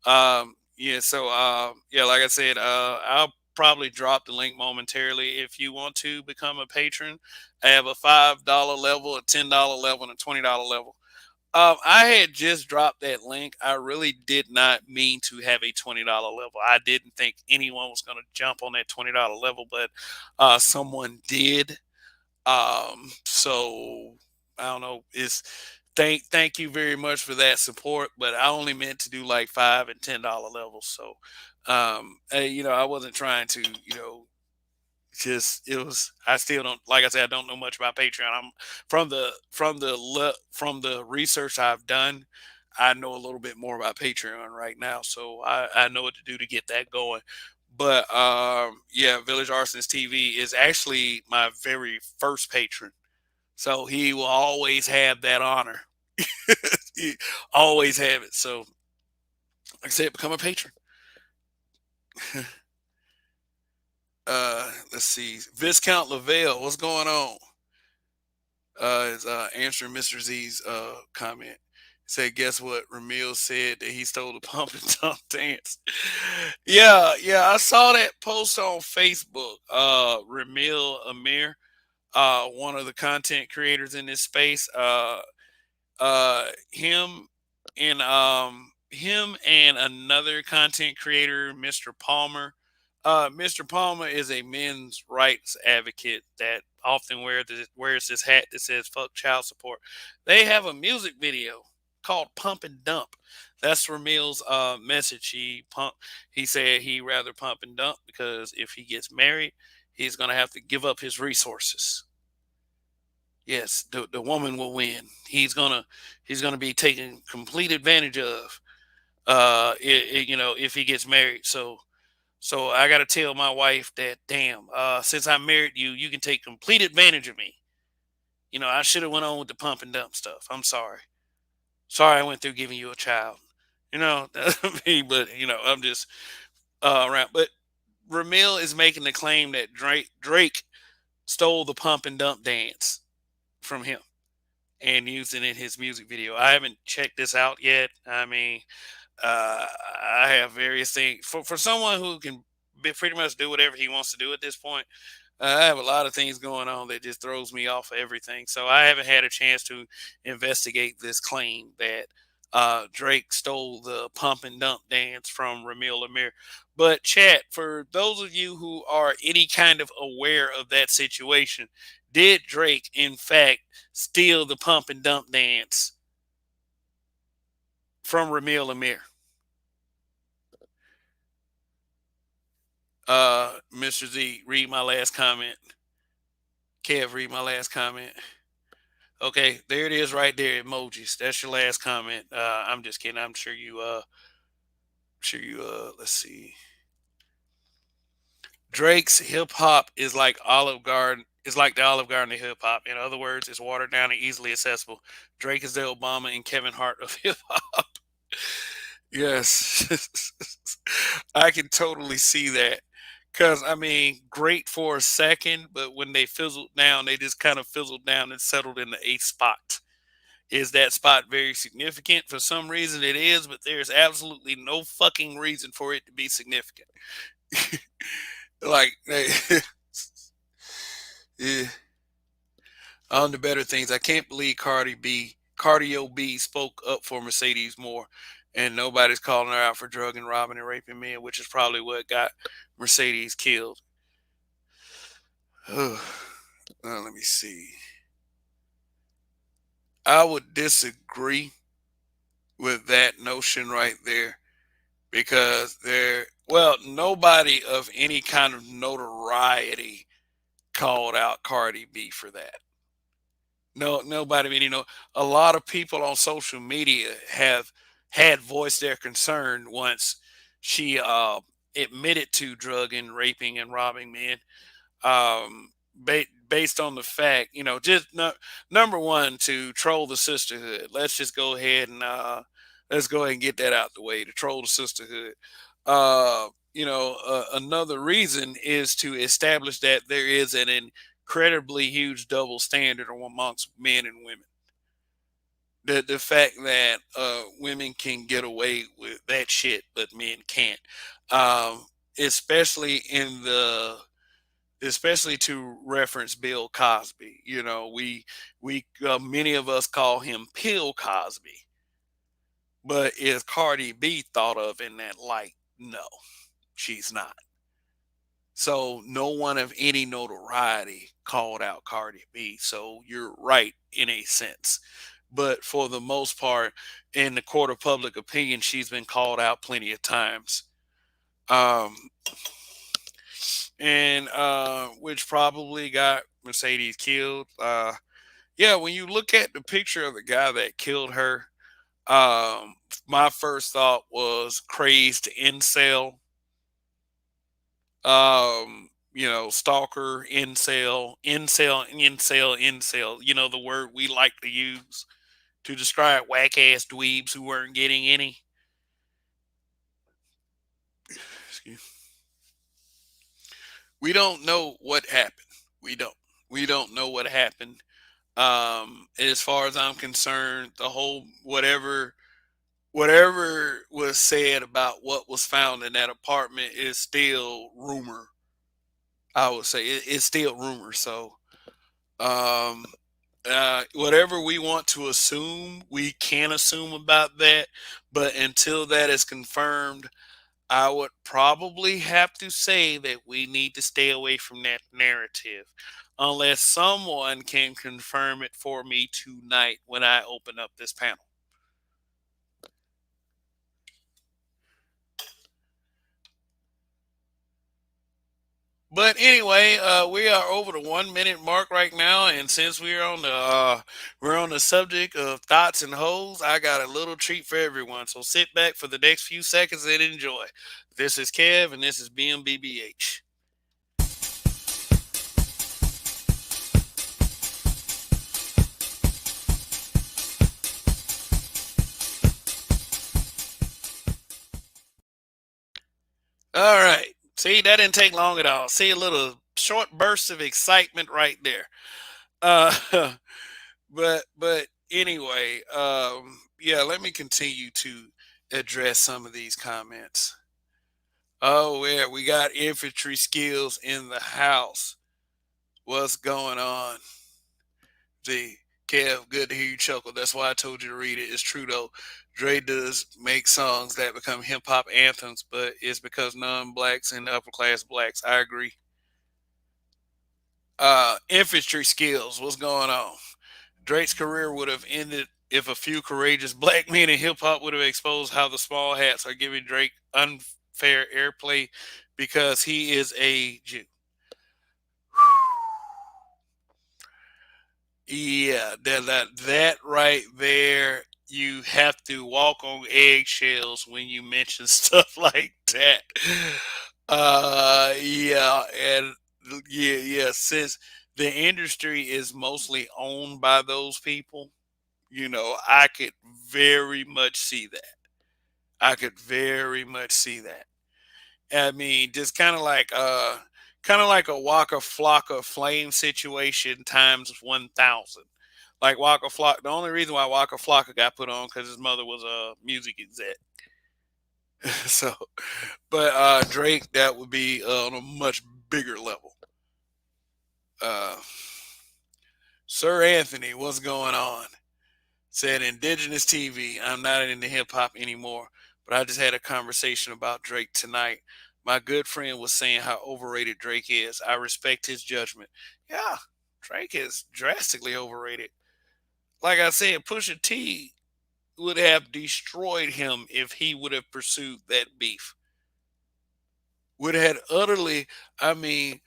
Yeah, so yeah, like I said, I'll probably drop the link momentarily. If you want to become a patron, I have a $5 level, a $10 level, and a $20 level. I had just dropped that link. I really did not mean to have a $20 level. I didn't think anyone was going to jump on that $20 level, but someone did. So I don't know. It's thank you very much for that support, but I only meant to do like $5 and $10 levels. So I wasn't trying to just it was I still don't, like I said, I don't know much about Patreon. I'm from the research I've done, I know a little bit more about Patreon right now, so I know what to do to get that going. But yeah, Village Arsonist TV is actually my very first patron. So he will always have that honor. He always have it. So, like I said, become a patron. Let's see. Viscount Lavelle, what's going on? Is answering Mr. Z's comment. He said, guess what? Ramil said that he stole the pump and dump dance. Yeah, I saw that post on Facebook. Ramil Amir, one of the content creators in this space, him him and another content creator, Mr. Palmer. Mr. Palmer is a men's rights advocate that often wears this hat that says "fuck child support." They have a music video called "Pump and Dump." That's Ramil's message. He said he rather pump and dump because if he gets married, he's gonna have to give up his resources. Yes, the woman will win. He's gonna be taken complete advantage of. If he gets married. So I got to tell my wife that, damn, since I married you, you can take complete advantage of me. I should have went on with the pump and dump stuff. I'm sorry. Sorry, I went through giving you a child. That's me. But I'm just around. But Ramil is making the claim that Drake stole the pump and dump dance from him and used it in his music video. I haven't checked this out yet. I mean, uh, I have various things for someone who can pretty much do whatever he wants to do at this point. I have a lot of things going on that just throws me off of everything. So I haven't had a chance to investigate this claim that Drake stole the pump and dump dance from Ramil Amir. But chat, for those of you who are any kind of aware of that situation, did Drake in fact steal the pump and dump dance from Ramil Amir? Mr. Z, read my last comment. Kev, read my last comment. Okay, there it is right there, emojis. That's your last comment. I'm just kidding. I'm sure you let's see. Drake's hip hop is like Olive Garden is like the Olive Garden of hip hop. In other words, it's watered down and easily accessible. Drake is the Obama and Kevin Hart of hip hop. Yes. I can totally see that. Cause I mean, great for a second, but when they fizzled down, they just kind of fizzled down and settled in the eighth spot. Is that spot very significant? For some reason it is, but there's absolutely no fucking reason for it to be significant. Like yeah, on the better things. I can't believe Cardio B spoke up for Mercedes more, and nobody's calling her out for drugging, robbing, and raping men, which is probably what got Mercedes killed. Let me see. I would disagree with that notion right there because nobody of any kind of notoriety called out Cardi B for that. No, nobody. I mean, a lot of people on social media have had voiced their concern once she admitted to drugging, raping, and robbing men. Based on the fact, just number one, to troll the sisterhood. Let's go ahead and get that out the way to troll the sisterhood. Another reason is to establish that there is an incredibly huge double standard amongst men and women. The fact that women can get away with that shit, but men can't. Um, especially in the especially to reference Bill Cosby. We many of us call him Pill Cosby, but is Cardi B thought of in that light? No, she's not. So no one of any notoriety called out Cardi B. So you're right in a sense. But for the most part, in the court of public opinion, she's been called out plenty of times. Um, and which probably got Mercedes killed. Yeah, when you look at the picture of the guy that killed her, my first thought was crazed incel. stalker, incel. The word we like to use to describe whack ass dweebs who weren't getting any. We don't know what happened. We don't. We don't know what happened. As far as I'm concerned, the whole whatever was said about what was found in that apartment is still rumor. I would say it's still rumor. So, um, whatever we want to assume, we can assume about that. But until that is confirmed, I would probably have to say that we need to stay away from that narrative unless someone can confirm it for me tonight when I open up this panel. But anyway, we are over the 1 minute mark right now, and since we're on the subject of thoughts and hoes, I got a little treat for everyone. So sit back for the next few seconds and enjoy. This is Kev, and this is BMBBH. All right. See, that didn't take long at all. See, a little short burst of excitement right there. Uh, but anyway, yeah. Let me continue to address some of these comments. Oh, yeah, we got infantry skills in the house. What's going on? The Kev, good to hear you chuckle. That's why I told you to read it. It's true though. Dre does make songs that become hip hop anthems, but it's because non blacks and upper class blacks. I agree. Infantry skills. What's going on? Drake's career would have ended if a few courageous black men in hip hop would have exposed how the small hats are giving Drake unfair airplay because he is a Jew. Yeah, that right there, you have to walk on eggshells when you mention stuff like that. Yeah, and yeah, since the industry is mostly owned by those people, I could very much see that. I could very much see that. I mean, just kind of like a Waka Flocka flame situation times 1,000. Like Waka Flocka, the only reason why Waka Flocka got put on because his mother was a music exec. So, but Drake, that would be on a much bigger level. Uh, Sir Anthony, what's going on? Said Indigenous TV. I'm not into hip hop anymore, but I just had a conversation about Drake tonight. My good friend was saying how overrated Drake is. I respect his judgment. Yeah, Drake is drastically overrated. Like I said, Pusha T would have destroyed him if he would have pursued that beef. Would have utterly, I mean,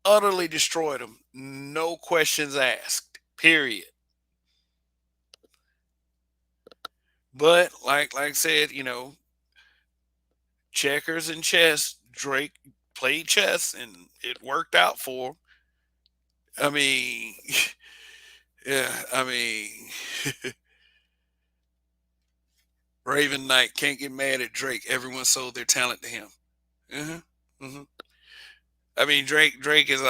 utterly destroyed him. No questions asked. Period. But like I said, checkers and chess. Drake played chess and it worked out for him. I mean, yeah, I mean, Raven Knight can't get mad at Drake. Everyone sold their talent to him. Uh-huh. Hmm. I mean, Drake is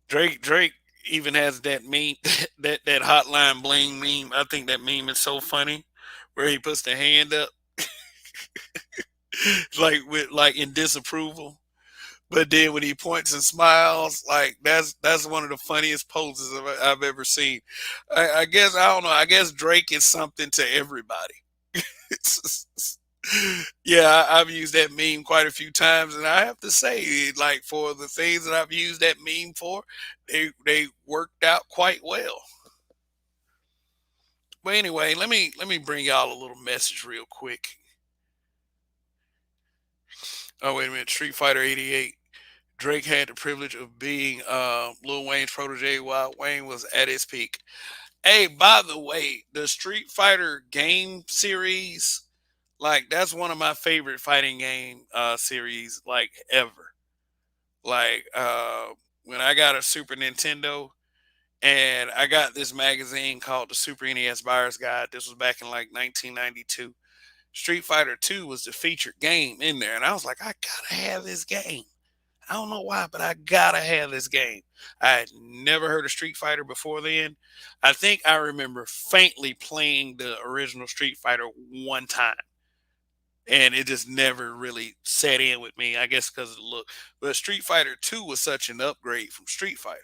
Drake even has that meme that hotline bling meme. I think that meme is so funny, where he puts the hand up, like in disapproval. But then when he points and smiles, like that's one of the funniest poses I've ever seen. I guess I don't know. I guess Drake is something to everybody. Yeah, I've used that meme quite a few times, and I have to say, like for the things that I've used that meme for, they worked out quite well. But anyway, let me bring y'all a little message real quick. Oh wait a minute, Street Fighter '88. Drake had the privilege of being Lil Wayne's protege while Wayne was at his peak. Hey, by the way, the Street Fighter game series, like that's one of my favorite fighting game series like ever. Like when I got a Super Nintendo, and I got this magazine called the Super NES Buyer's Guide. This was back in like 1992. Street Fighter 2 was the featured game in there, and I was like, I gotta have this game. I don't know why, but I gotta have this game. I had never heard of Street Fighter before then. I think I remember faintly playing the original Street Fighter one time, and it just never really set in with me. I guess because of the look. But Street Fighter 2 was such an upgrade from Street Fighter.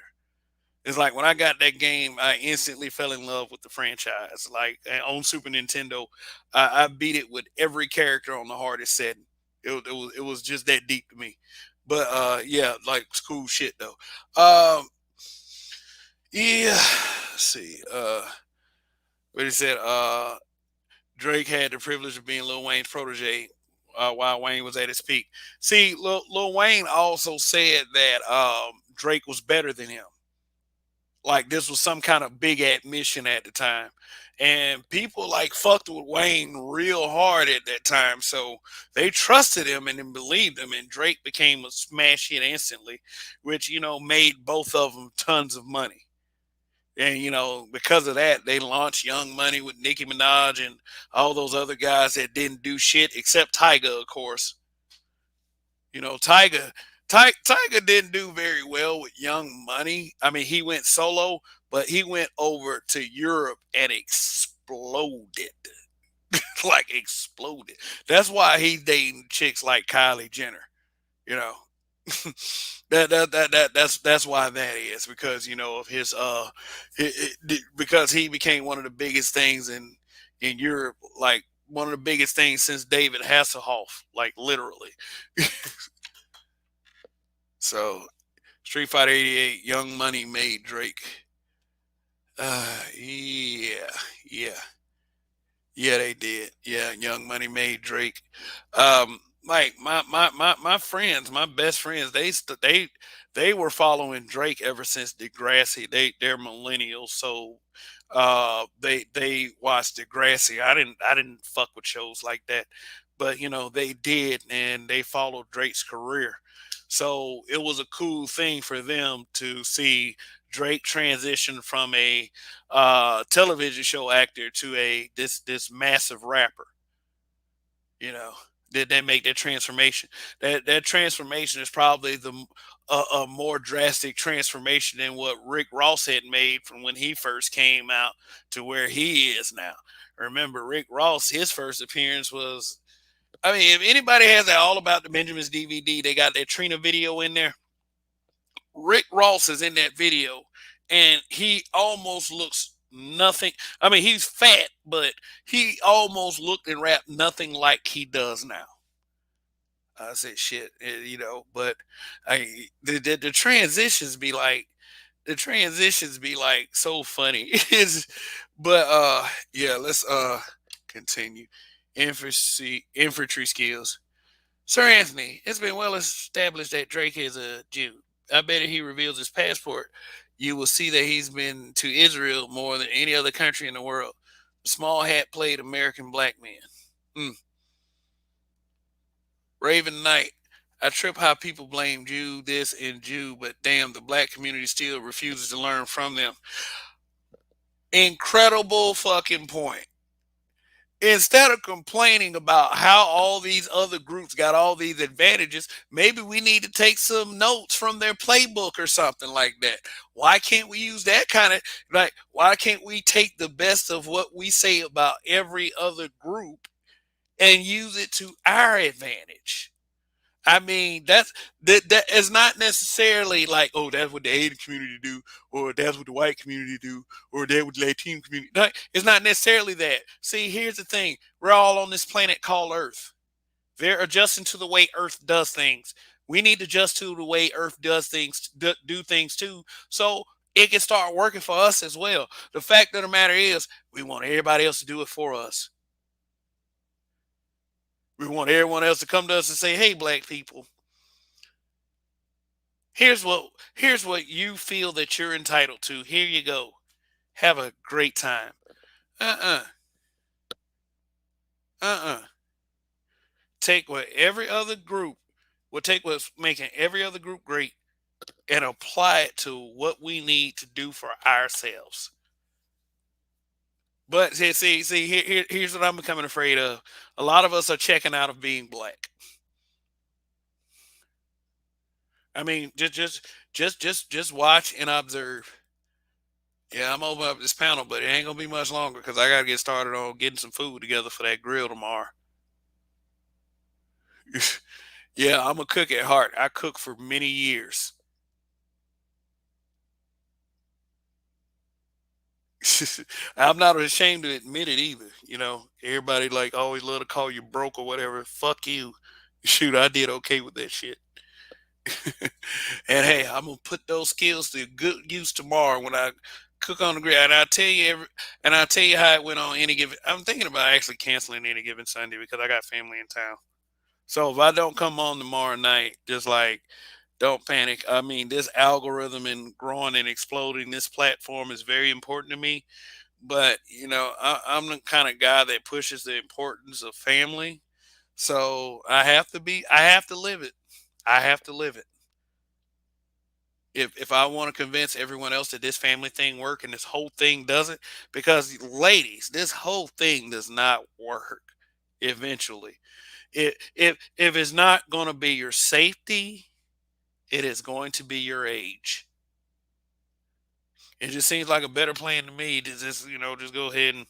It's like when I got that game, I instantly fell in love with the franchise. Like on Super Nintendo, I beat it with every character on the hardest setting. It was just that deep to me. But yeah, like it's cool shit though. Yeah, let's see. What he said. Drake had the privilege of being Lil Wayne's protege while Wayne was at his peak. See, Lil Wayne also said that Drake was better than him. Like this was some kind of big admission at the time. And people like fucked with Wayne real hard at that time. So they trusted him and then believed him. And Drake became a smash hit instantly, which, made both of them tons of money. And, because of that, they launched Young Money with Nicki Minaj and all those other guys that didn't do shit except Tyga, of course. Tyga, Tyga didn't do very well with Young Money. I mean, he went solo, but he went over to Europe and exploded, like exploded. That's why he's dating chicks like Kylie Jenner. You know, that's why that is because of his because he became one of the biggest things in Europe, like one of the biggest things since David Hasselhoff, like literally. So Street Fighter 88, Young Money made Drake. Yeah, yeah, yeah, they did. Yeah, Young Money made Drake. Like my friends, my best friends, they were following Drake ever since Degrassi. They're millennials, so they watched Degrassi. I didn't fuck with shows like that, but they did, and they followed Drake's career. So it was a cool thing for them to see Drake transition from a television show actor to this massive rapper. You know, did they make that transformation? That transformation is probably a more drastic transformation than what Rick Ross had made from when he first came out to where he is now. Remember, Rick Ross, his first appearance was. I mean, if anybody has that All About the Benjamins DVD, they got that Trina video in there. Rick Ross is in that video, and he almost looks nothing. I mean, he's fat, but he almost looked and rapped nothing like he does now. I said, shit, but the transitions be like, so funny. But yeah, let's continue. Infantry skills. Sir Anthony, it's been well established that Drake is a Jew. I bet if he reveals his passport, you will see that he's been to Israel more than any other country in the world. Small hat played American black man. Mm. Raven Knight. I trip how people blame Jew this and Jew, but damn, the black community still refuses to learn from them. Incredible fucking point. Instead of complaining about how all these other groups got all these advantages, maybe we need to take some notes from their playbook or something like that. Why can't we use that kind of like why can't we take the best of what we say about every other group and use it to our advantage? I mean, that is not necessarily like, oh, that's what the Asian community do, or that's what the white community do, or that's what the Latino community. No, it's not necessarily that. See, here's the thing: we're all on this planet called Earth. They're adjusting to the way Earth does things. We need to adjust to the way Earth does things, do things too, so it can start working for us as well. The fact of the matter is, we want everybody else to do it for us. We want everyone else to come to us and say, "Hey, black people, here's what you feel that you're entitled to. Here you go. Have a great time." Uh-uh. Uh-uh. Take what every other group We'll take what's making every other group great and apply it to what we need to do for ourselves. But see, here's what I'm becoming afraid of. A lot of us are checking out of being black. I mean, just watch and observe. Yeah, I'm opening up this panel, but it ain't gonna be much longer because I gotta get started on getting some food together for that grill tomorrow. Yeah, I'm a cook at heart. I cook for many years. I'm not ashamed to admit it either. You know, everybody like always love to call you broke or whatever. Fuck you. Shoot, I did okay with that shit. And hey, I'm gonna put those skills to good use tomorrow when I cook on the grill. And I'll tell you how it went on any given. I'm thinking about actually canceling any given Sunday because I got family in town. So if I don't come on tomorrow night, just like don't panic. I mean, this algorithm and growing and exploding this platform is very important to me. But I'm the kind of guy that pushes the importance of family. So I have to live it. I have to live it. If I want to convince everyone else that this family thing work and this whole thing doesn't, because ladies, this whole thing does not work eventually. If it's not going to be your safety, it is going to be your age. It just seems like a better plan to me to just go ahead and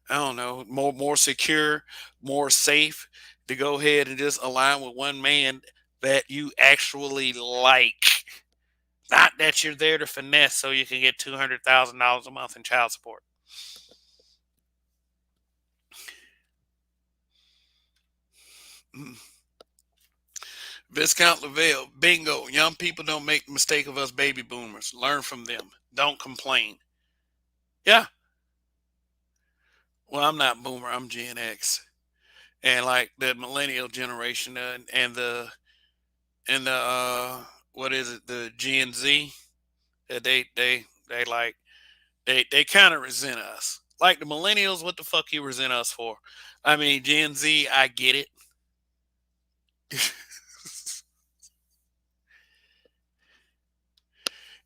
I don't know, more secure, more safe to go ahead and just align with one man that you actually like. Not that you're there to finesse so you can get $200,000 a month in child support. Mm. Viscount Lavelle, bingo. Young people don't make the mistake of us baby boomers. Learn from them. Don't complain. Yeah. Well, I'm not boomer. I'm Gen X, and like the millennial generation and the what is it? The Gen Z. They like they kind of resent us. Like the millennials, what the fuck you resent us for? I mean, Gen Z, I get it.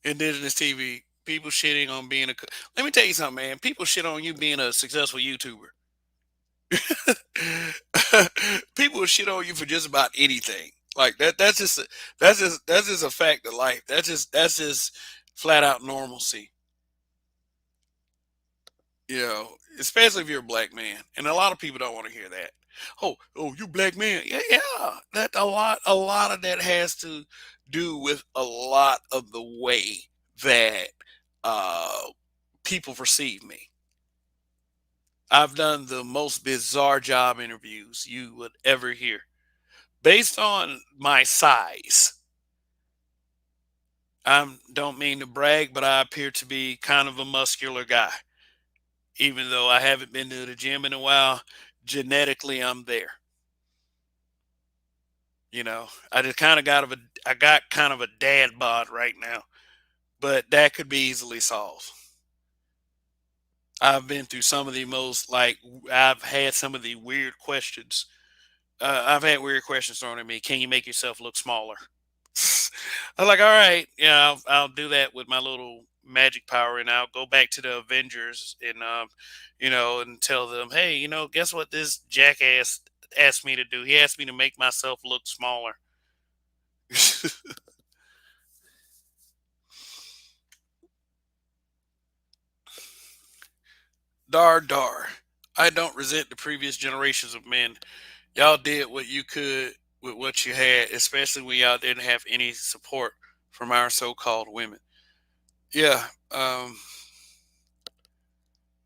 Indigenous TV, people shitting on being a. Let me tell you something, man. People shit on you being a successful YouTuber. People will shit on you for just about anything. Like that. That's just a fact of life. That's just flat out normalcy. You know, especially if you're a black man, and a lot of people don't want to hear that. Oh, you black man? Yeah, yeah. That a lot of that has to do with a lot of the way that uh, people perceive me. I've done the most bizarre job interviews you would ever hear, based on my size. I don't mean to brag, but I appear to be kind of a muscular guy, even though I haven't been to the gym in a while. Genetically, I'm there. I just kind of I got kind of a dad bod right now, but that could be easily solved. I've been through some of the most like I've had some of the weird questions. I've had weird questions thrown at me. Can you make yourself look smaller? I'm like, all right, yeah, I'll do that with my little magic power, and I'll go back to the Avengers and and tell them, hey, guess what this jackass asked me to do? He asked me to make myself look smaller. Dar dar. I don't resent the previous generations of men. Y'all did what you could with what you had, especially when y'all didn't have any support from our so-called women. Yeah,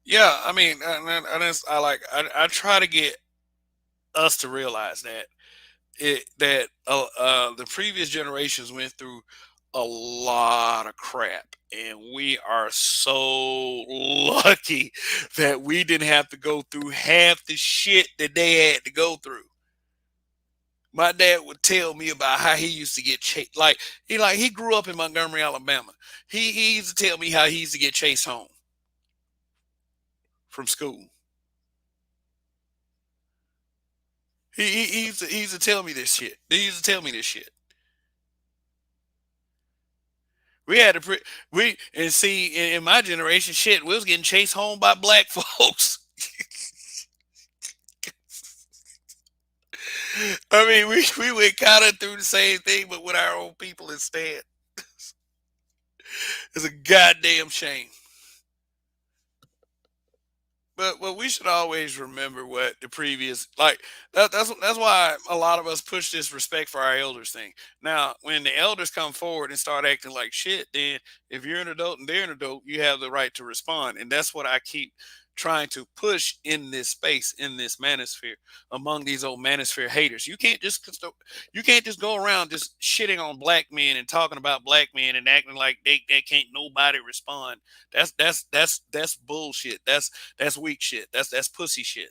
yeah. I mean, I try to get us to realize that the previous generations went through a lot of crap, and we are so lucky that we didn't have to go through half the shit that they had to go through. My dad would tell me about how he used to get chased. He grew up in Montgomery, Alabama. He used to tell me how he used to get chased home from school. He used to tell me this shit. He used to tell me this shit. We had to we and see in my generation, shit, we was getting chased home by black folks. I mean, we went kind of through the same thing, but with our own people instead. It's a goddamn shame. But we should always remember what the previous like that's why a lot of us push this respect for our elders thing. Now, when the elders come forward and start acting like shit, then if you're an adult and they're an adult, you have the right to respond, and that's what I keep trying to push in this space, in this manosphere, among these old manosphere haters. You can't just go around just shitting on black men and talking about black men and acting like they can't nobody respond. That's bullshit. That's weak shit. That's pussy shit.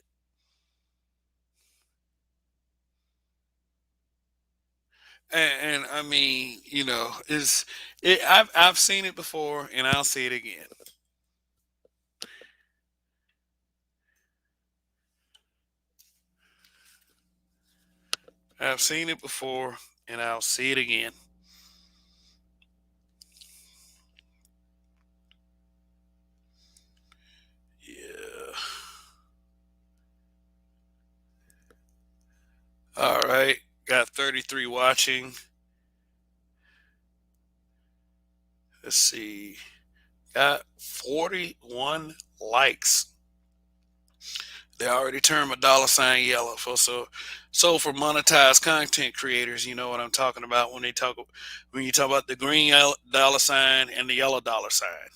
And I mean, is it? I've seen it before, and I'll see it again. I've seen it before, and I'll see it again. Yeah. All right. Got 33 watching. Let's see. Got 41 likes. They already turned my dollar sign yellow so for monetized content creators, you know what I'm talking about when you talk about the green dollar sign and the yellow dollar sign.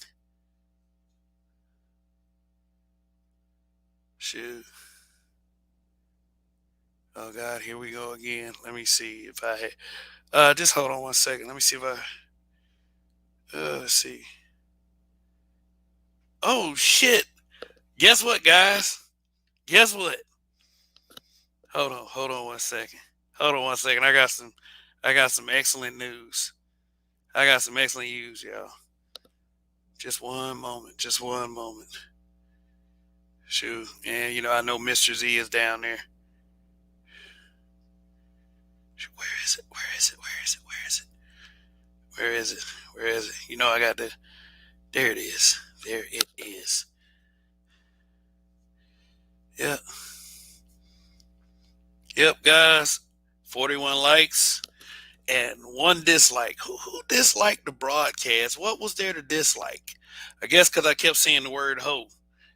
Shoot. Oh God, here we go again. Let me see if I just hold on one second. Let me see if I let's see. Oh shit. Guess what, guys? Guess what? Hold on one second. Hold on one second. I got some excellent news. I got some excellent news, y'all. Just one moment. Just one moment. Shoot. And I know Mr. Z is down there. Where is it? Where is it? Where is it? Where is it? Where is it? Where is it? I got the there it is. There it is. Yep. Yep, guys. 41 likes and one dislike. Who disliked the broadcast? What was there to dislike? I guess because I kept saying the word hoe.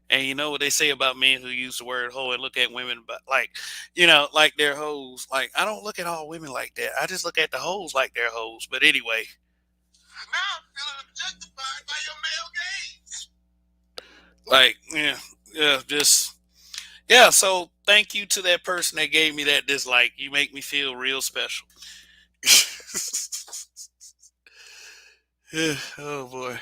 And you know what they say about men who use the word hoe and look at women, but like they're hoes. Like, I don't look at all women like that. I just look at the hoes like they're hoes. But anyway. Now I'm feeling objectified by your male gaze. Like, yeah, just yeah. So thank you to that person that gave me that dislike. You make me feel real special. Oh boy.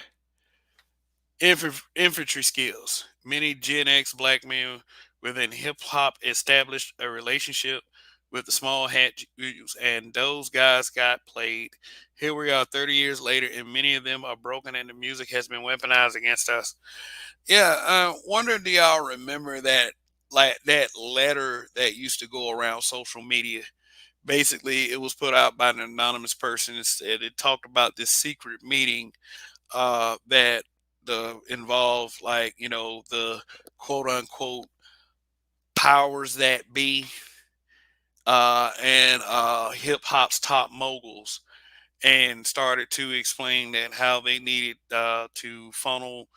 Infantry skills. Many Gen X black men within hip hop established a relationship with the small hat Jews, and those guys got played. Here we are 30 years later, and many of them are broken, and the music has been weaponized against us. Yeah, wonder do y'all remember that, like that letter that used to go around social media? Basically, it was put out by an anonymous person. It talked about this secret meeting that the involve, like, the quote unquote powers that be, and hip hop's top moguls, and started to explain that how they needed to funnel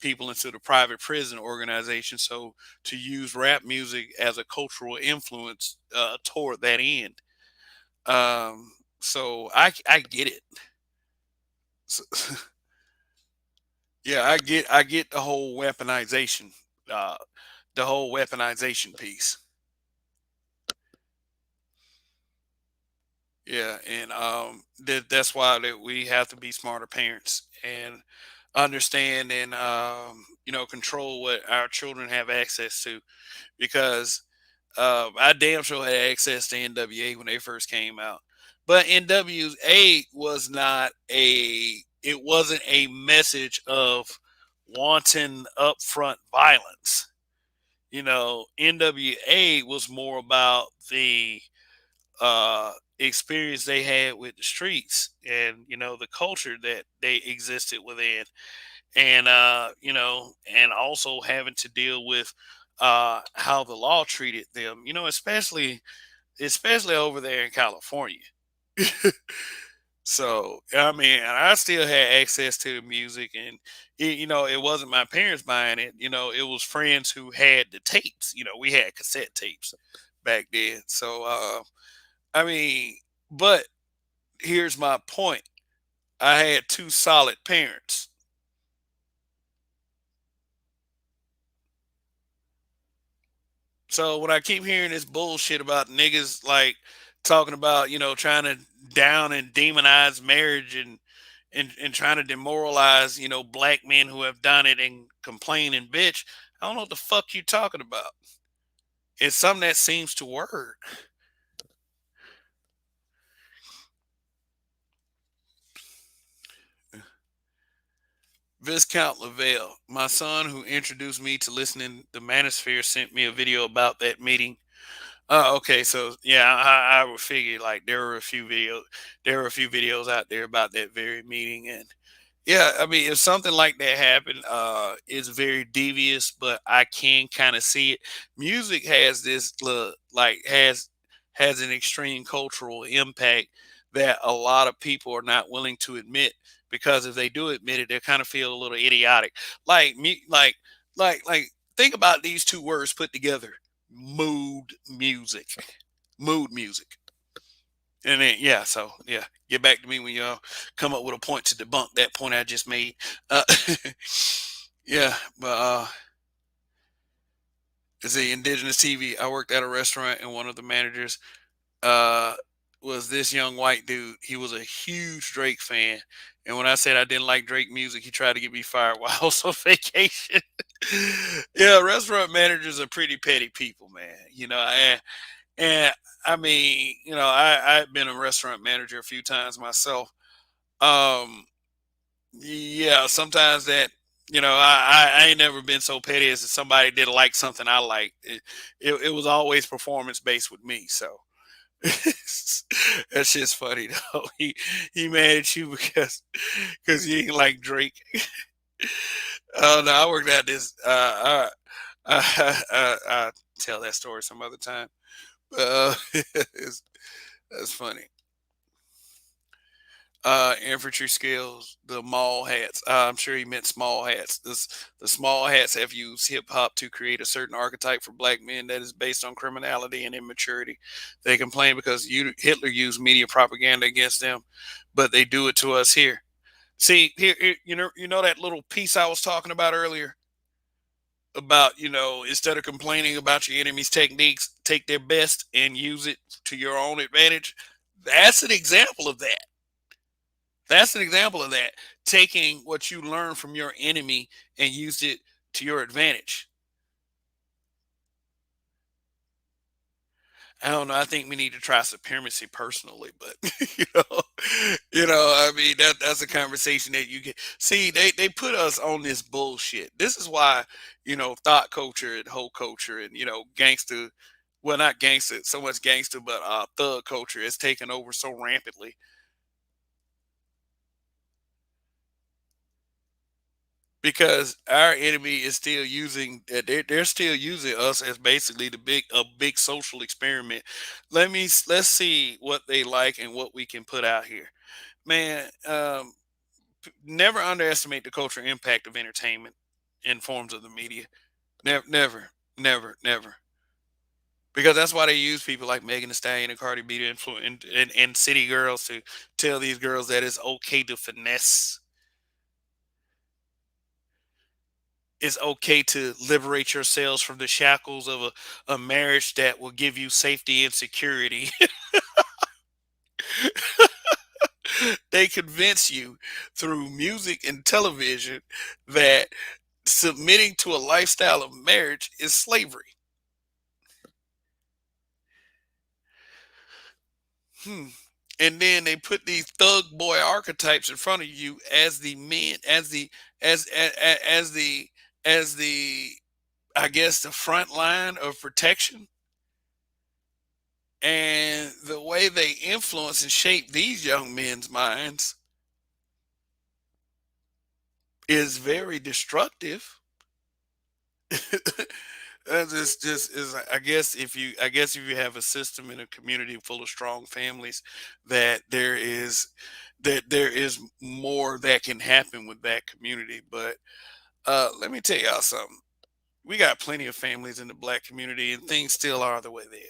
people into the private prison organization, so to use rap music as a cultural influence toward that end. So I get it. So, yeah, I get uh, the whole weaponization piece. Yeah, and that's why that we have to be smarter parents and understand and control what our children have access to, because I damn sure had access to NWA when they first came out, but NWA was not a it wasn't a message of wanton upfront violence. NWA was more about the uh, experience they had with the streets and the culture that they existed within, and and also having to deal with how the law treated them. Especially over there in California. So I mean, and I still had access to the music, and it wasn't my parents buying it. It was friends who had the tapes. We had cassette tapes back then. So I mean, but here's my point: I had two solid parents. So when I keep hearing this bullshit about niggas like talking about trying to down and demonize marriage and trying to demoralize black men who have done it and complain and bitch, I don't know what the fuck you talking about. It's something that seems to work. Viscount Lavelle, my son who introduced me to listening the Manosphere, sent me a video about that meeting. Okay, so yeah, I would figure like there were a few videos out there about that very meeting, and yeah, I mean, if something like that happened, it's very devious, but I can kind of see it. Music has this like has an extreme cultural impact that a lot of people are not willing to admit, because if they do admit it, they kind of feel a little idiotic. Like me, like think about these two words put together: mood music, mood music. And then yeah, so yeah, get back to me when y'all come up with a point to debunk that point I just made. Uh, yeah, but it's the indigenous TV. I worked at a restaurant, and one of the managers uh was this young white dude. He was a huge Drake fan, and when I said I didn't like Drake music, he tried to get me fired while I was on vacation. Yeah, restaurant managers are pretty petty people, man. And I mean, I've been a restaurant manager a few times myself. Um, yeah, sometimes that, I ain't never been so petty as if somebody didn't like something I liked. It was always performance based with me. So that's just funny though. He mad at you because you ain't like Drake. Oh no, I worked at this. I tell that story some other time. It's, that's funny. Infantry skills, the mall hats. I'm sure he meant small hats. The small hats have used hip hop to create a certain archetype for black men that is based on criminality and immaturity. They complain because Hitler used media propaganda against them, but they do it to us here. See, you know that little piece I was talking about earlier about, instead of complaining about your enemy's techniques, take their best and use it to your own advantage. That's an example of that. That's an example of that. Taking what you learn from your enemy and use it to your advantage. I don't know. I think we need to try supremacy personally, but I mean that's a conversation that you get. See, they put us on this bullshit. This is why thought culture and whole culture and gangster, well not gangster so much gangster, but thug culture has taken over so rampantly. Because our enemy is still using they're still using us as basically a big social experiment. Let's see what they like and what we can put out here, man. Never underestimate the cultural impact of entertainment in forms of the media. Never, because that's why they use people like Megan Thee Stallion and Cardi B to influence and city girls to tell these girls that it's okay to finesse. It's okay to liberate yourselves from the shackles of a marriage that will give you safety and security. They convince you through music and television that submitting to a lifestyle of marriage is slavery. Hmm. And then they put these thug boy archetypes in front of you as the men, as the as the as the I guess, the front line of protection, and the way they influence and shape these young men's minds is very destructive. Just is, I guess if you have a system in a community full of strong families, that there is more that can happen with that community. But let me tell y'all something. We got plenty of families in the black community, and things still are the way they are.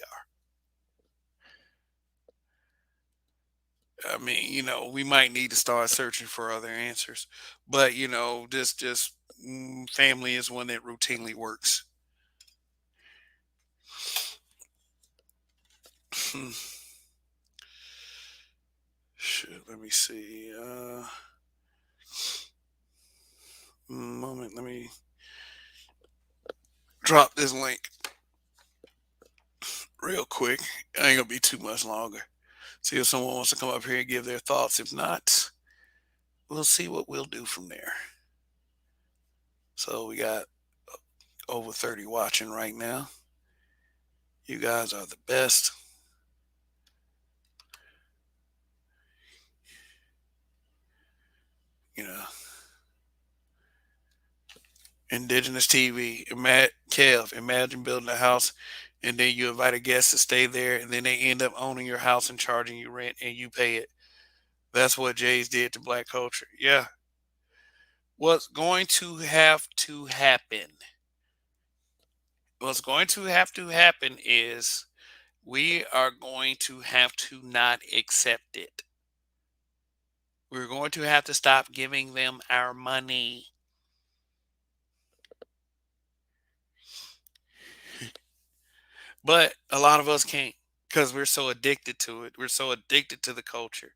I mean, we might need to start searching for other answers, but just family is one that routinely works. Shit, let me see. Moment, let me drop this link real quick. I ain't gonna be too much longer. See if someone wants to come up here and give their thoughts. If not, we'll see what we'll do from there. So we got over 30 watching right now. You guys are the best. You know, Indigenous TV. Kev, imagine building a house and then you invite a guest to stay there and then they end up owning your house and charging you rent and you pay it. That's what Jays did to black culture. Yeah. What's going to have to happen? What's going to have to happen is we are going to have to not accept it. We're going to have to stop giving them our money. But a lot of us can't because we're so addicted to it. We're so addicted to the culture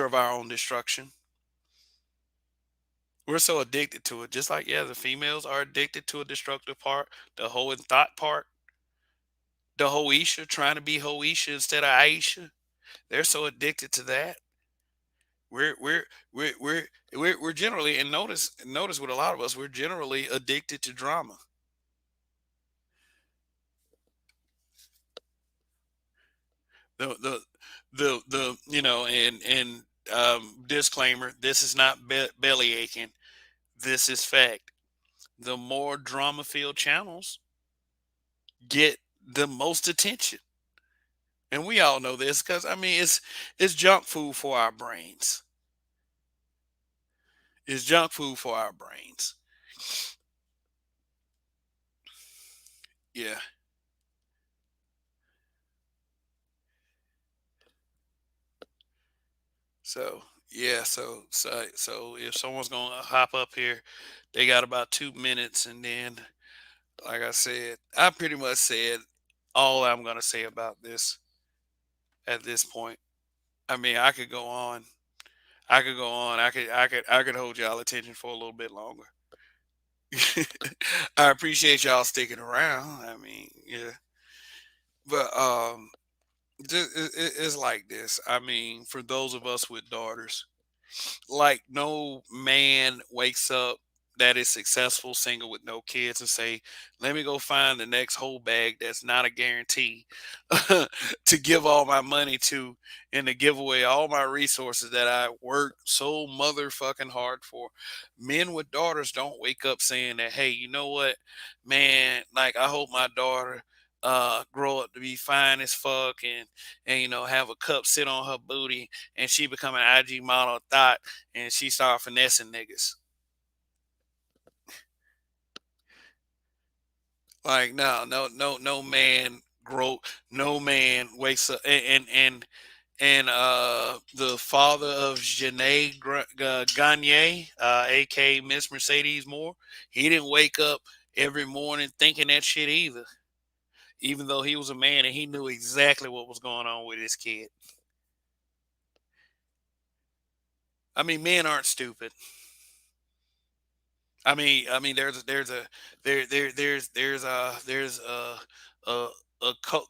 of our own destruction. We're so addicted to it. Just like, yeah, the females are addicted to a destructive part, the whole and thought part, the Hoisha, trying to be Hoisha instead of Aisha. They're so addicted to that. We're we're we're we're we're generally, and notice with a lot of us, we're generally addicted to drama. The and disclaimer: this is not belly aching. This is fact. The more drama filled channels get the most attention, and we all know this because I mean it's junk food for our brains. It's junk food for our brains. Yeah. So yeah. So if someone's gonna hop up here, they got about 2 minutes, and then, like I said, I pretty much said all I'm gonna say about this at this point. I mean, I could go on. I could go on. I could hold y'all attention for a little bit longer. I appreciate y'all sticking around. I mean, yeah, but it's like this. I mean, for those of us with daughters, like no man wakes up that is successful single with no kids and say, let me go find the next whole bag that's not a guarantee to give all my money to, and to give away all my resources that I worked so motherfucking hard for. Men with daughters don't wake up saying that, hey, you know what, man, like I hope my daughter grow up to be fine as fuck, and have a cup sit on her booty and she become an IG model thought and she start finessing niggas. Like no man grow, no man wakes up, and the father of Janae Gagne, aka Miss Mercedes Moore, he didn't wake up every morning thinking that shit either. Even though he was a man and he knew exactly what was going on with his kid. I mean, men aren't stupid. I mean, a,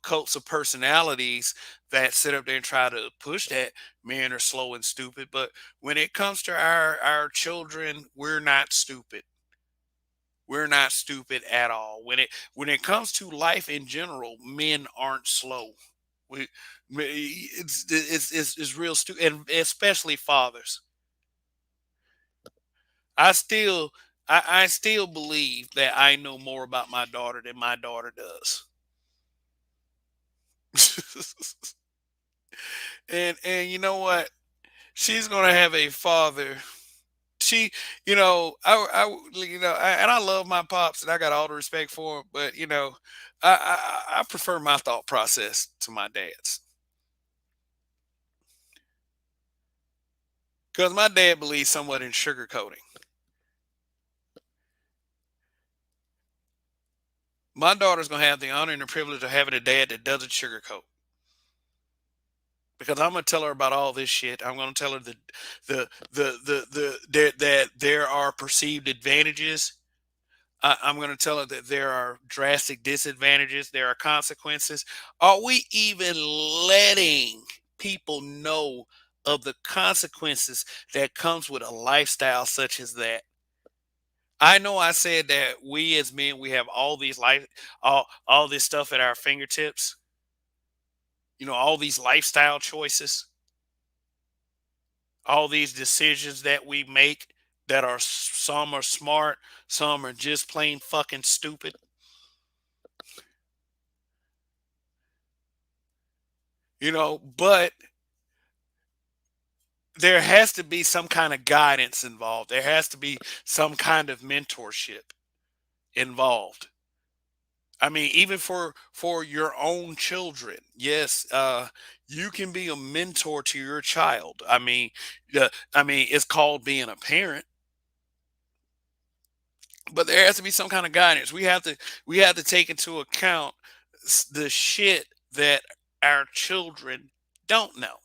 cults of personalities that sit up there and try to push that men are slow and stupid. But when it comes to our children, we're not stupid. We're not stupid at all. When it comes to life in general, men aren't slow. We, it's real stupid, and especially fathers. I still I still believe that I know more about my daughter than my daughter does. And you know what? She's gonna have a father. She, and I love my pops, and I got all the respect for him. But I prefer my thought process to my dad's, because my dad believes somewhat in sugarcoating. My daughter's gonna have the honor and the privilege of having a dad that doesn't sugarcoat. Because I'm gonna tell her about all this shit. I'm gonna tell her that there are perceived advantages. I'm gonna tell her that there are drastic disadvantages. There are consequences. Are we even letting people know of the consequences that comes with a lifestyle such as that? I know I said that we as men, we have all these all this stuff at our fingertips. All these lifestyle choices, all these decisions that we make, that are some are smart, some are just plain fucking stupid. But there has to be some kind of guidance involved. There has to be some kind of mentorship involved. I mean, even for your own children, yes, you can be a mentor to your child. I mean, it's called being a parent, but there has to be some kind of guidance. We have to take into account the shit that our children don't know.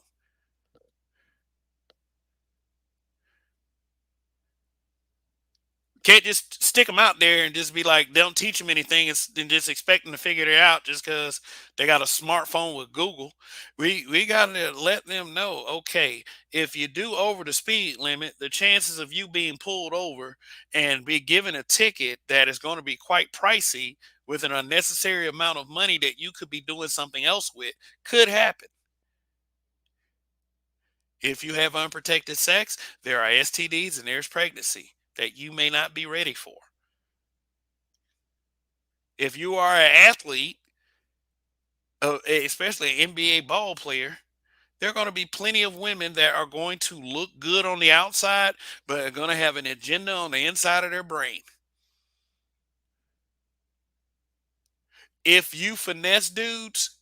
Can't just stick them out there and just be like, don't teach them anything, and just expect them to figure it out just because they got a smartphone with Google. We got to let them know, okay, if you do over the speed limit, the chances of you being pulled over and be given a ticket that is going to be quite pricey, with an unnecessary amount of money that you could be doing something else with, could happen. If you have unprotected sex, there are STDs and there's pregnancy that you may not be ready for. If you are an athlete, especially an NBA ball player, there are going to be plenty of women that are going to look good on the outside, but are going to have an agenda on the inside of their brain. If you finesse dudes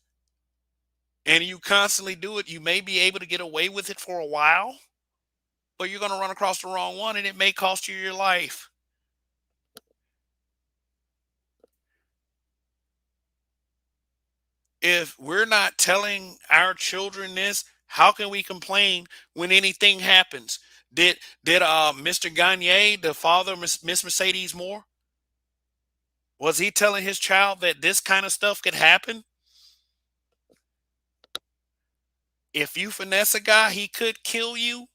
and you constantly do it, you may be able to get away with it for a while, but you're going to run across the wrong one, and it may cost you your life. If we're not telling our children this, how can we complain when anything happens? Did Mr. Gagne, the father of Miss Mercedes Moore, was he telling his child that this kind of stuff could happen? If you finesse a guy, he could kill you.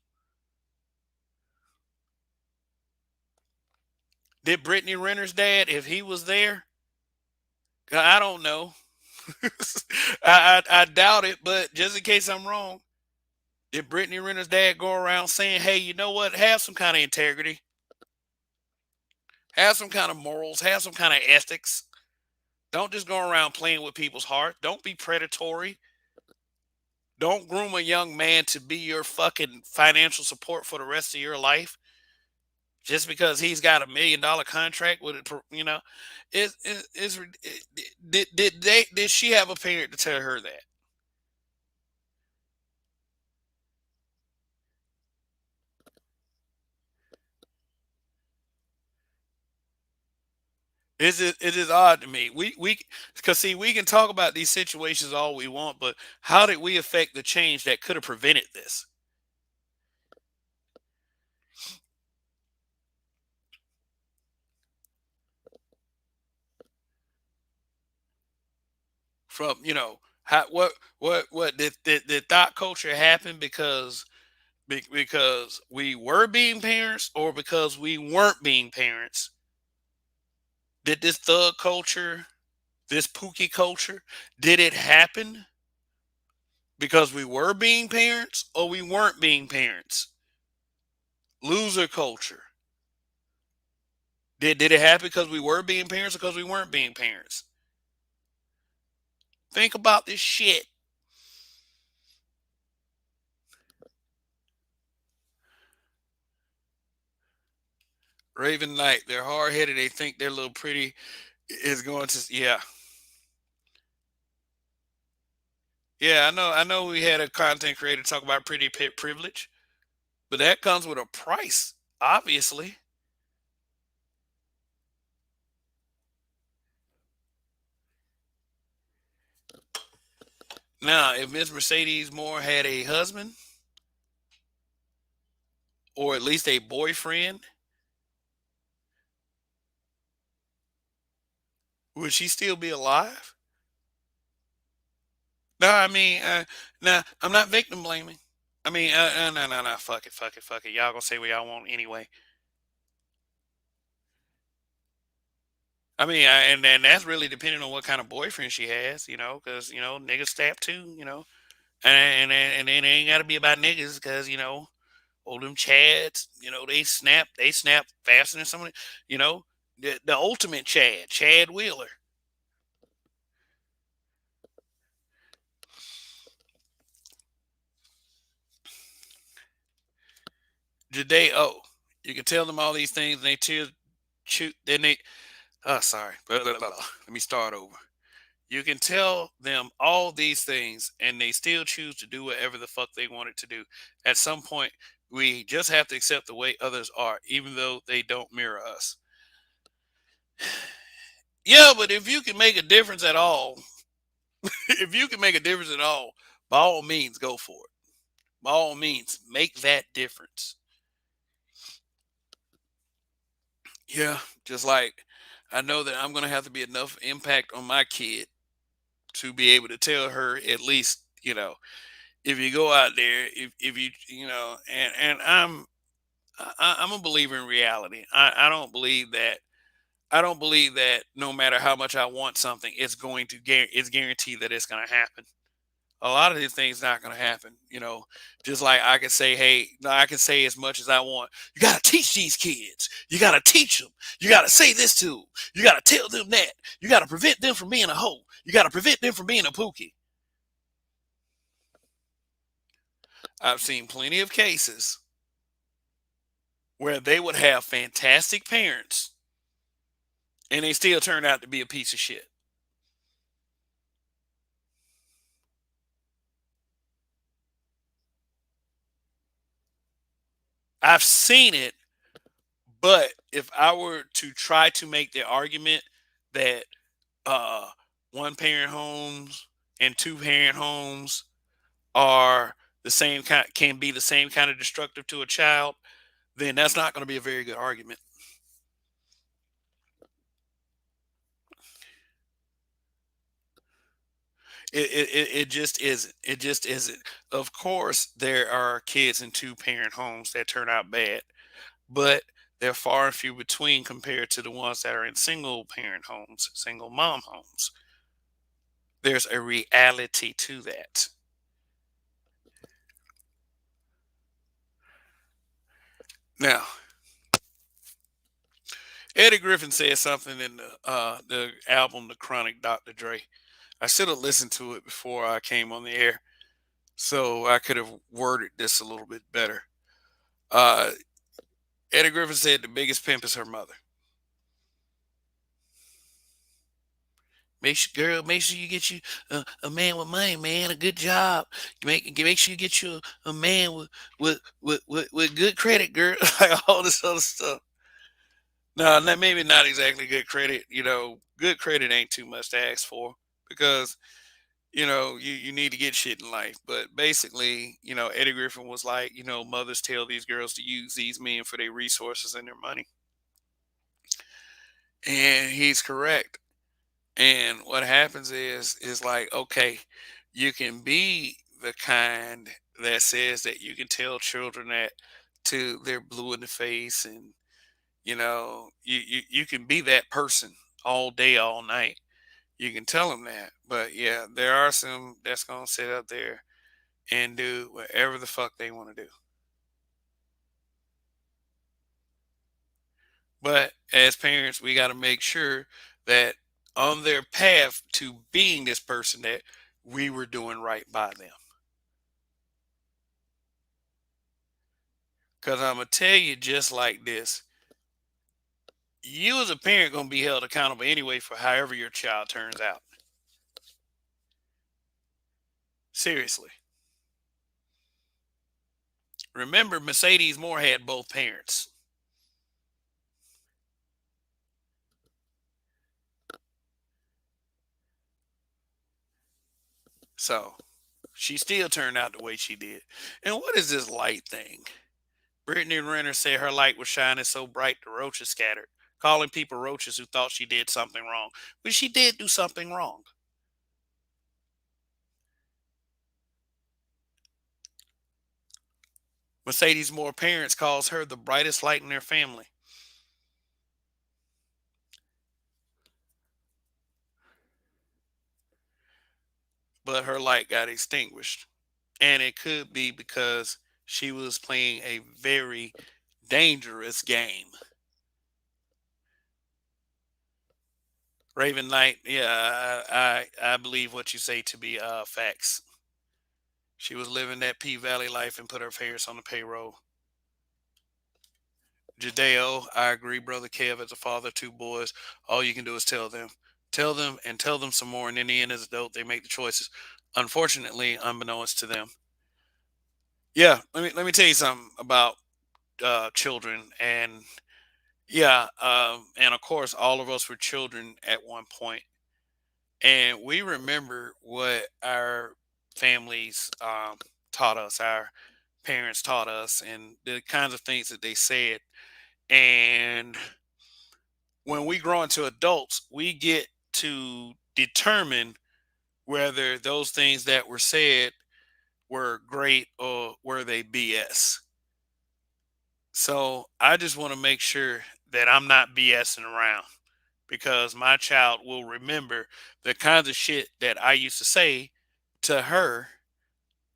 Did Brittany Renner's dad, if he was there? I don't know. I doubt it, but just in case I'm wrong, did Brittany Renner's dad go around saying, "Hey, you know what? Have some kind of integrity, have some kind of morals, have some kind of ethics. Don't just go around playing with people's heart. Don't be predatory. Don't groom a young man to be your fucking financial support for the rest of your life just because he's got $1 million contract with it. Did she have a parent to tell her that? It is odd to me. We because see, we can talk about these situations all we want, but how did we affect the change that could have prevented this? From how what did thought culture happen because we were being parents, or because we weren't being parents? Did this thug culture, this pookie culture, did it happen because we were being parents or we weren't being parents? Loser culture. Did it happen because we were being parents or because we weren't being parents? Think about this shit. Raven Knight, they're hard headed. They think they're little pretty is going to, yeah. Yeah, I know. I know we had a content creator talk about pretty pit privilege, but that comes with a price, obviously. Now, if Miss Mercedes Moore had a husband or at least a boyfriend, would she still be alive? No, I mean, no, I'm not victim blaming. I mean, no, no, no, fuck it, fuck it, fuck it. Y'all gonna say what y'all want anyway. I mean, and that's really depending on what kind of boyfriend she has, because niggas stab too, and then it ain't got to be about niggas, because all them chads, they snap faster than somebody, you know, the ultimate Chad Wheeler. Did they? Oh, you can tell them all these things, and they shoot, then they. Oh, sorry. Blah, blah, blah, blah. Let me start over. You can tell them all these things, and they still choose to do whatever the fuck they wanted to do. At some point, we just have to accept the way others are, even though they don't mirror us. Yeah, but if you can make a difference at all, if you can make a difference at all, by all means, go for it. By all means, make that difference. Yeah, just like I know that I'm going to have to be enough impact on my kid to be able to tell her at least, if you go out there, if you, and I'm a believer in reality. I don't believe that. I don't believe that no matter how much I want something, it's guaranteed that it's going to happen. A lot of these things not going to happen. Just like I can say, hey, no, I can say as much as I want. You got to teach these kids. You got to teach them. You got to say this to them. You got to tell them that. You got to prevent them from being a hoe. You got to prevent them from being a pookie. I've seen plenty of cases where they would have fantastic parents and they still turned out to be a piece of shit. I've seen it, but if I were to try to make the argument that uh, one parent homes and two parent homes are the same kind, can be the same kind of destructive to a child, then that's not going to be a very good argument. It just isn't. It just isn't. Of course, there are kids in two parent homes that turn out bad, but they're far and few between compared to the ones that are in single parent homes, single mom homes. There's a reality to that. Now, Eddie Griffin said something in the album The Chronic Dr. Dre. I should have listened to it before I came on the air, so I could have worded this a little bit better. Uh, Eddie Griffin said the biggest pimp is her mother. Make sure you get you a man with money, man, a good job. Make sure you get you a man with good credit, girl. Like all this other stuff. No, maybe not exactly good credit. Good credit ain't too much to ask for because you need to get shit in life. But basically, Eddie Griffin was like, mothers tell these girls to use these men for their resources and their money, and he's correct. And what happens is like, okay, you can be the kind that says that you can tell children that they're blue in the face, and you can be that person. all day, all night. You can tell them that. But yeah, there are some that's going to sit up there and do whatever the fuck they want to do. But as parents, we got to make sure that on their path to being this person that we were doing right by them. Because I'm going to tell you just like this, you as a parent going to be held accountable anyway for however your child turns out. Seriously. Remember, Mercedes Moore had both parents. So she still turned out the way she did. And what is this light thing? Brittany Renner said her light was shining so bright the roaches scattered, calling people roaches who thought she did something wrong. But she did do something wrong. Mercedes Moore parents calls her the brightest light in their family. But her light got extinguished. And it could be because she was playing a very dangerous game. Raven Knight, yeah, I believe what you say to be facts. She was living that P Valley life and put her parents on the payroll. Jadeo, I agree, brother Kev. As a father of two boys, all you can do is tell them, and tell them some more. And in the end, as adult, they make the choices. Unfortunately, unbeknownst to them. Yeah, let me tell you something about children, and yeah, and of course, all of us were children at one point, and we remember what our families taught us, our parents taught us, and the kinds of things that they said. And when we grow into adults, we get to determine whether those things that were said were great or were they BS. So I just want to make sure that I'm not BSing around because my child will remember the kinds of shit that I used to say to her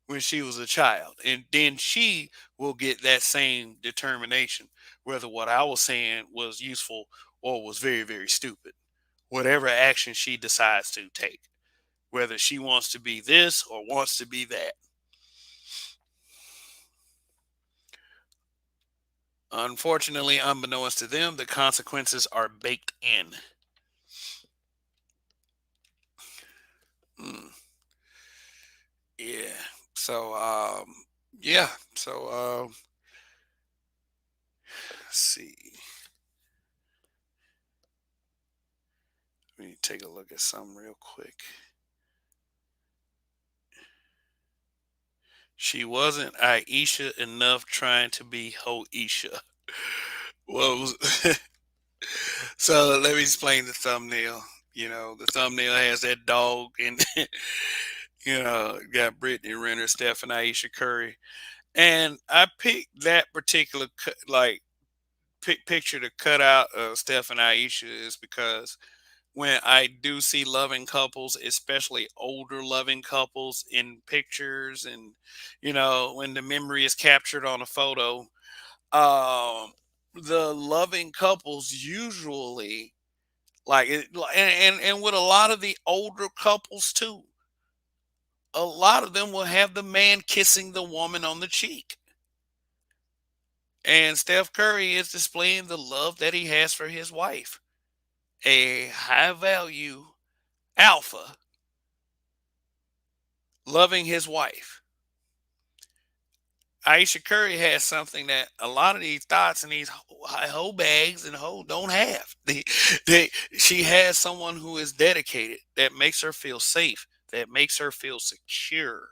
when she was a child. And then she will get that same determination whether what I was saying was useful or was very, very stupid. Whatever action she decides to take, whether she wants to be this or wants to be that. Unfortunately, unbeknownst to them, the consequences are baked in. Mm, yeah. So, yeah. So, let's see. Let me take a look at something real quick. She wasn't Aisha enough trying to be Hoisha. What was so let me explain the thumbnail. The thumbnail has that dog and got Brittany Renner, Steph, and Aisha Curry. And I picked that particular picture to cut out of Steph and Aisha is because when I do see loving couples, especially older loving couples in pictures, and when the memory is captured on a photo, um, the loving couples usually and with a lot of the older couples too, a lot of them will have the man kissing the woman on the cheek. And Steph Curry is displaying the love that he has for his wife, a high value alpha loving his wife. Aisha Curry has something that a lot of these thoughts and these hoe bags and hoe don't have. She has someone who is dedicated, that makes her feel safe, that makes her feel secure.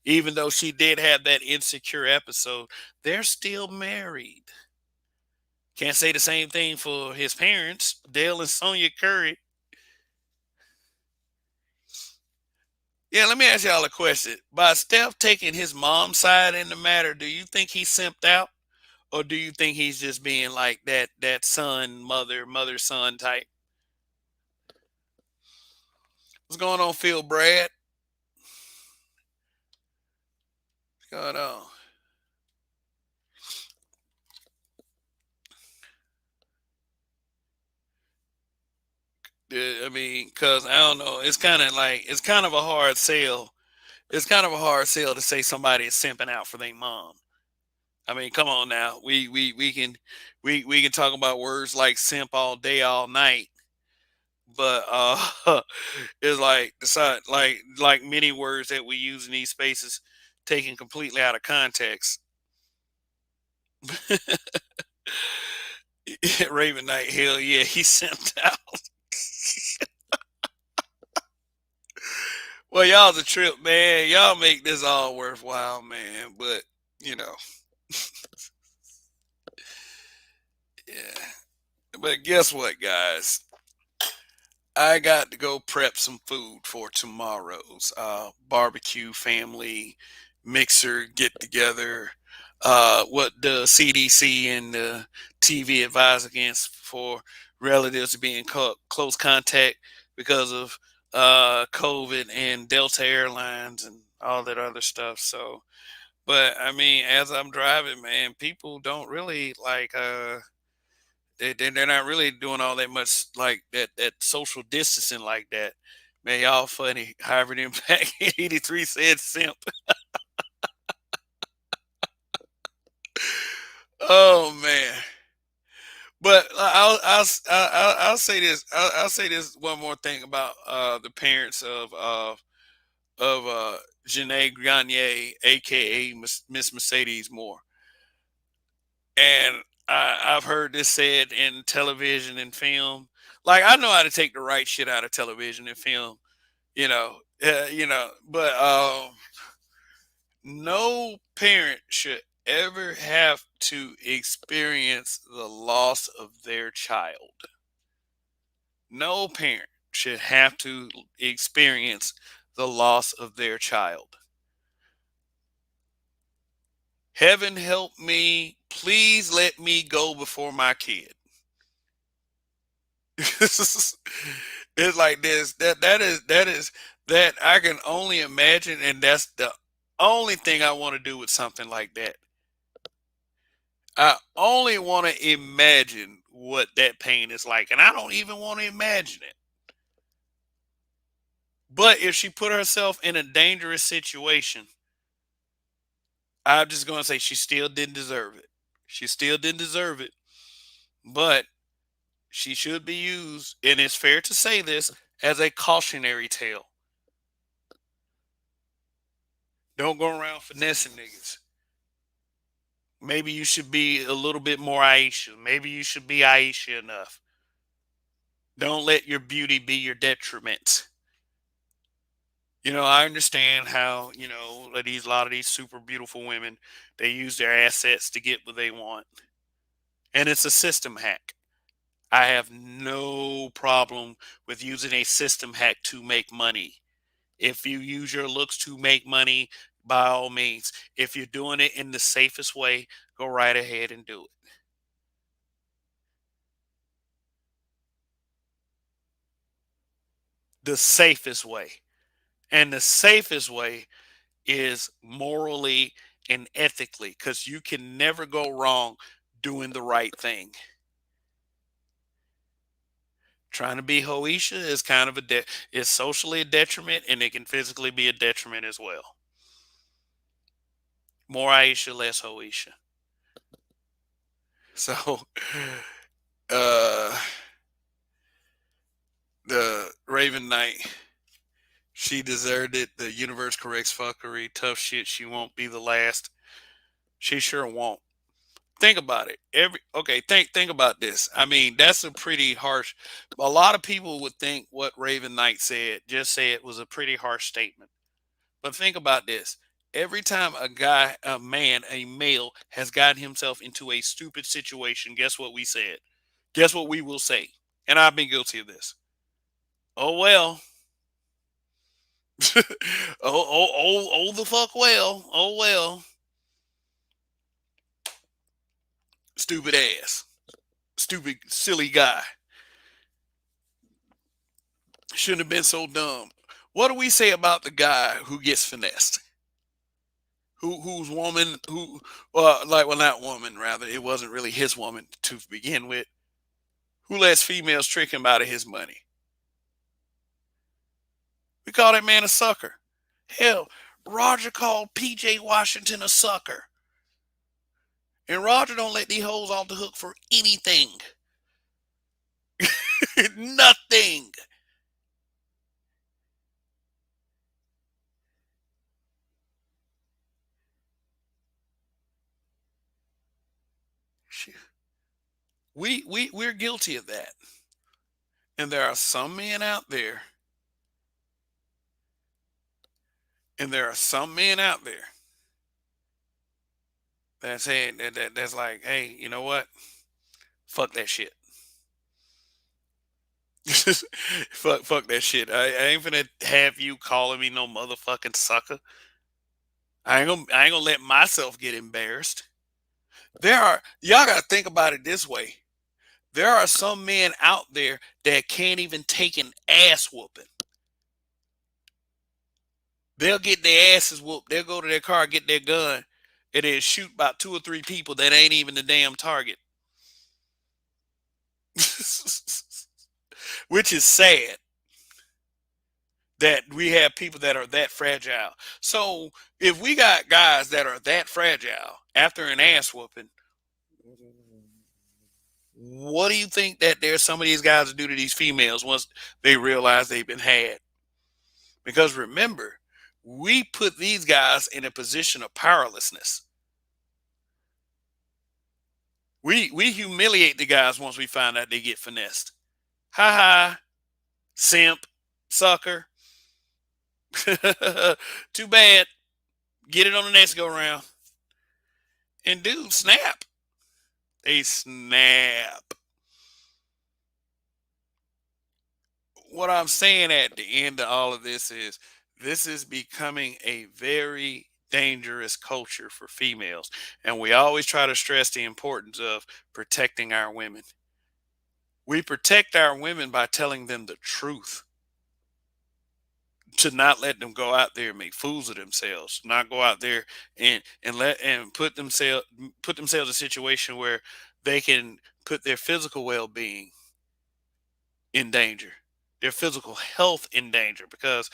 Even though she did have that insecure episode, they're still married. Can't say the same thing for his parents, Dale and Sonia Curry. Yeah, let me ask y'all a question. By Steph taking his mom's side in the matter, do you think he simped out? Or do you think he's just being like that son, mother son type? What's going on, Phil Brad? What's going on? I mean, cause I don't know. It's kind of a hard sell. It's kind of a hard sell to say somebody is simping out for their mom. I mean, come on now. We can talk about words like simp all day, all night, but it's like decide like many words that we use in these spaces taken completely out of context. Raven Knight, hell yeah, he simped out. Well, y'all's a trip, man. Y'all make this all worthwhile, man. But you know, yeah. But guess what, guys? I got to go prep some food for tomorrow's barbecue family mixer get together. What the CDC and the TV advise against for relatives being close contact because of COVID and Delta Airlines and all that other stuff. So, but I mean, as I'm driving, man, people don't really like. They're not really doing all that much like that social distancing like that. Man, y'all funny. Harvard Impact 83 said simp. Oh man. But I'll say this. I'll say this one more thing about the parents of Janae Gagne, aka Miss Mercedes Moore, and I've heard this said in television and film. Like I know how to take the right shit out of television and film, but no parent should ever have to experience the loss of their child. No parent should have to experience the loss of their child. Heaven help me, please let me go before my kid. It's like this. That is that I can only imagine, and that's the only thing I want to do with something like that. I only want to imagine what that pain is like, and I don't even want to imagine it. But if she put herself in a dangerous situation, I'm just going to say she still didn't deserve it. She still didn't deserve it, but she should be used, and it's fair to say this, as a cautionary tale. Don't go around finessing niggas. Maybe you should be a little bit more Ayesha. Maybe you should be Ayesha enough. Don't let your beauty be your detriment. I understand how, these a lot of these super beautiful women, they use their assets to get what they want. And it's a system hack. I have no problem with using a system hack to make money. If you use your looks to make money, by all means. If you're doing it in the safest way, go right ahead and do it. The safest way. And the safest way is morally and ethically because you can never go wrong doing the right thing. Trying to be Hoisha is kind of is socially a detriment and it can physically be a detriment as well. More Aisha, less Hoisha. So, uh, the Raven Knight, she deserved it. The universe corrects fuckery. Tough shit. She won't be the last. She sure won't. Think about it. Think about this. I mean, that's a pretty harsh. A lot of people would think what Raven Knight said, just say it was a pretty harsh statement. But think about this. Every time a man, a male has gotten himself into a stupid situation, guess what we said? Guess what we will say? And I've been guilty of this. Oh well. Oh the fuck well. Oh well. Stupid ass. Stupid silly guy. Shouldn't have been so dumb. What do we say about the guy who gets finessed? Whose woman who like well not woman rather it wasn't really his woman to begin with. Who lets females trick him out of his money? We call that man a sucker. Hell, Roger called PJ Washington a sucker. And Roger don't let these hoes off the hook for anything. Nothing. We're guilty of that. And there are some men out there, and there are some men out there that's saying that's like, hey, you know what? Fuck that shit. Fuck that shit. I ain't gonna have you calling me no motherfucking sucker. I ain't gonna let myself get embarrassed. There are y'all gotta think about it this way. There are some men out there that can't even take an ass whooping. They'll get their asses whooped. They'll go to their car, get their gun, and then shoot about two or three people that ain't even the damn target. Which is sad that we have people that are that fragile. So if we got guys that are that fragile after an ass whooping, what do you think that there's some of these guys do to these females once they realize they've been had? Because remember, we put these guys in a position of powerlessness. We humiliate the guys once we find out they get finessed. Ha ha, simp, sucker. Too bad. Get it on the next go round. And dude, snap. They snap. What I'm saying at the end of all of this is becoming a very dangerous culture for females. And we always try to stress the importance of protecting our women. We protect our women by telling them the truth, to not let them go out there and make fools of themselves, not go out there and put themselves in a situation where they can put their physical well-being in danger, their physical health in danger, because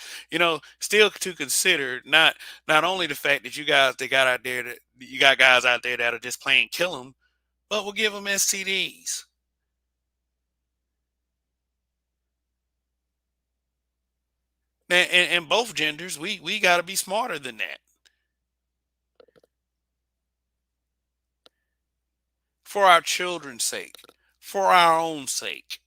still to consider not only the fact that they got out there that you got guys out there that are just plain kill them, but will give them STDs. And both genders, we got to be smarter than that for our children's sake, for our own sake.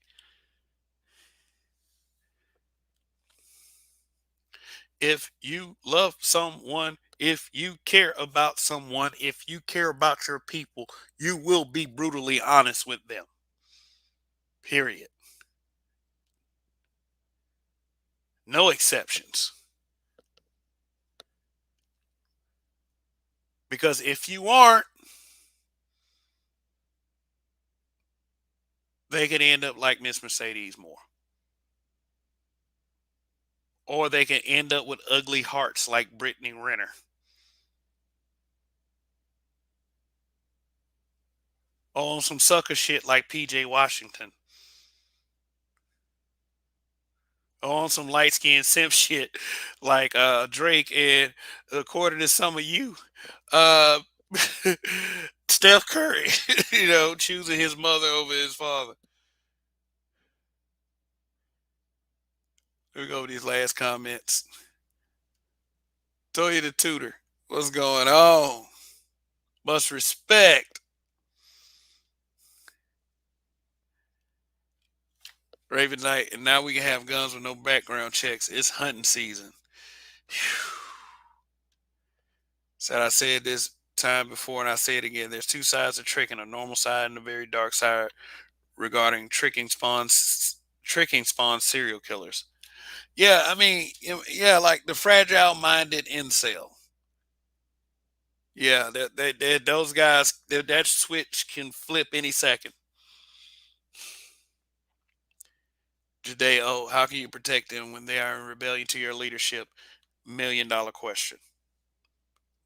If you love someone, if you care about someone, if you care about your people, you will be brutally honest with them. Period. No exceptions. Because if you aren't, they could end up like Miss Mercedes Moore. Or they can end up with ugly hearts like Brittany Renner. Or on some sucker shit like PJ Washington. Or on some light skinned simp shit like Drake, and according to some of you, uh Steph Curry, choosing his mother over his father. Here we go with these last comments. Toya the Tutor, what's going on? Must respect. Raven Knight, and now we can have guns with no background checks. It's hunting season. Said I said this time before, and I say it again. There's two sides to tricking: a normal side and a very dark side regarding tricking spawns serial killers. Yeah, I mean, yeah, like the fragile-minded incel. Yeah, those guys, that switch can flip any second. Today, oh, how can you protect them when they are in rebellion to your leadership? $1 million question.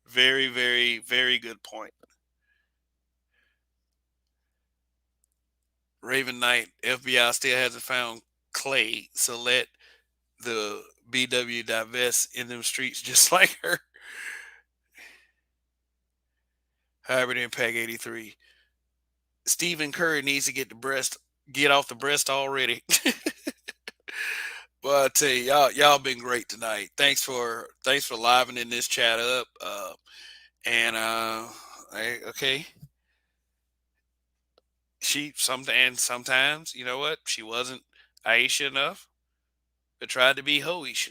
Very, very, very good point. Raven Knight, FBI still hasn't found Clay, so let the BW divest in them streets just like her. Hybrid Impact 83. Stephen Curry needs to get off the breast already. Well, I tell you, y'all been great tonight. Thanks for livening this chat up. And okay, sometimes you know what, she wasn't Ayesha enough, but tried to be Hoisha.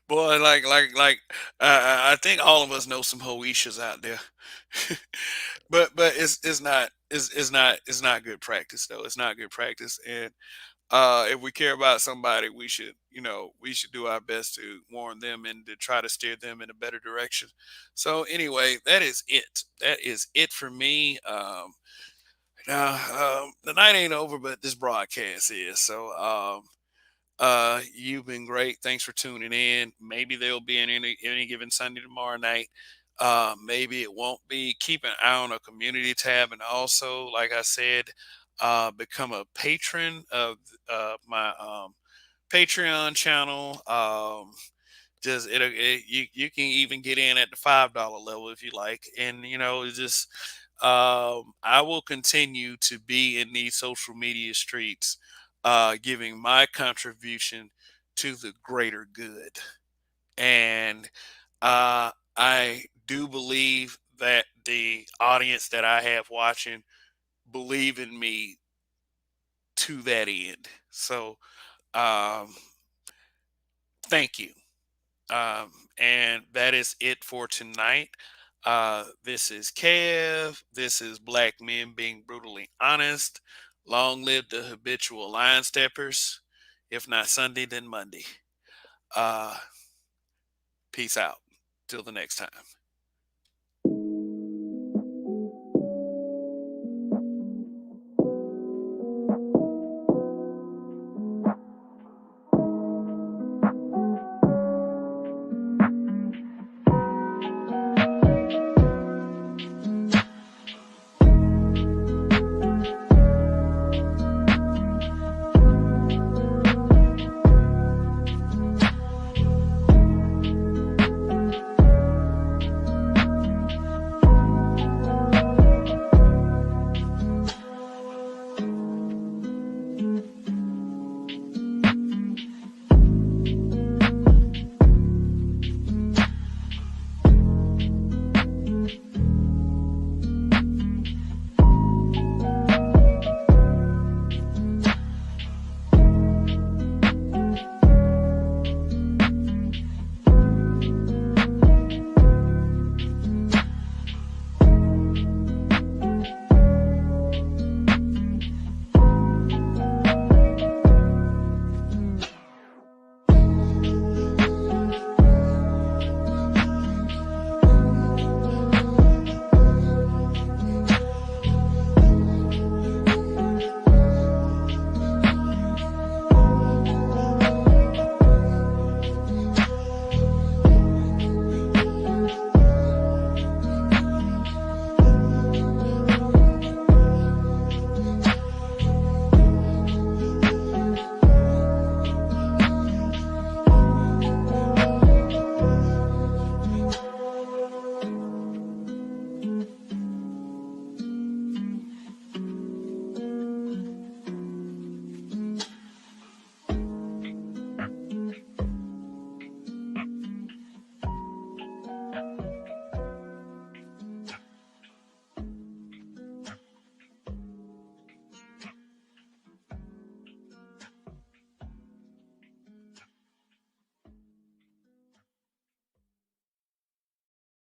Boy, I think all of us know some Hoishas out there. But it's not good practice though. It's not good practice, and if we care about somebody, we should do our best to warn them and to try to steer them in a better direction. So anyway, that is it. That is it for me. Now, the night ain't over, but this broadcast is. So you've been great. Thanks for tuning in. Maybe there'll be any given Sunday tomorrow night. Maybe it won't be. Keep an eye on a community tab, and also, like I said, become a patron of my Patreon channel. Just you can even get in at the $5 level if you like, and it's just I will continue to be in these social media streets, giving my contribution to the greater good. And I do believe that the audience that I have watching believe in me to that end. So um, thank you. And that is it for tonight. This is Kev. This is Black Men Being Brutally Honest. Long live the habitual line steppers. If not Sunday, then Monday. Uh, Peace out. Till the next time.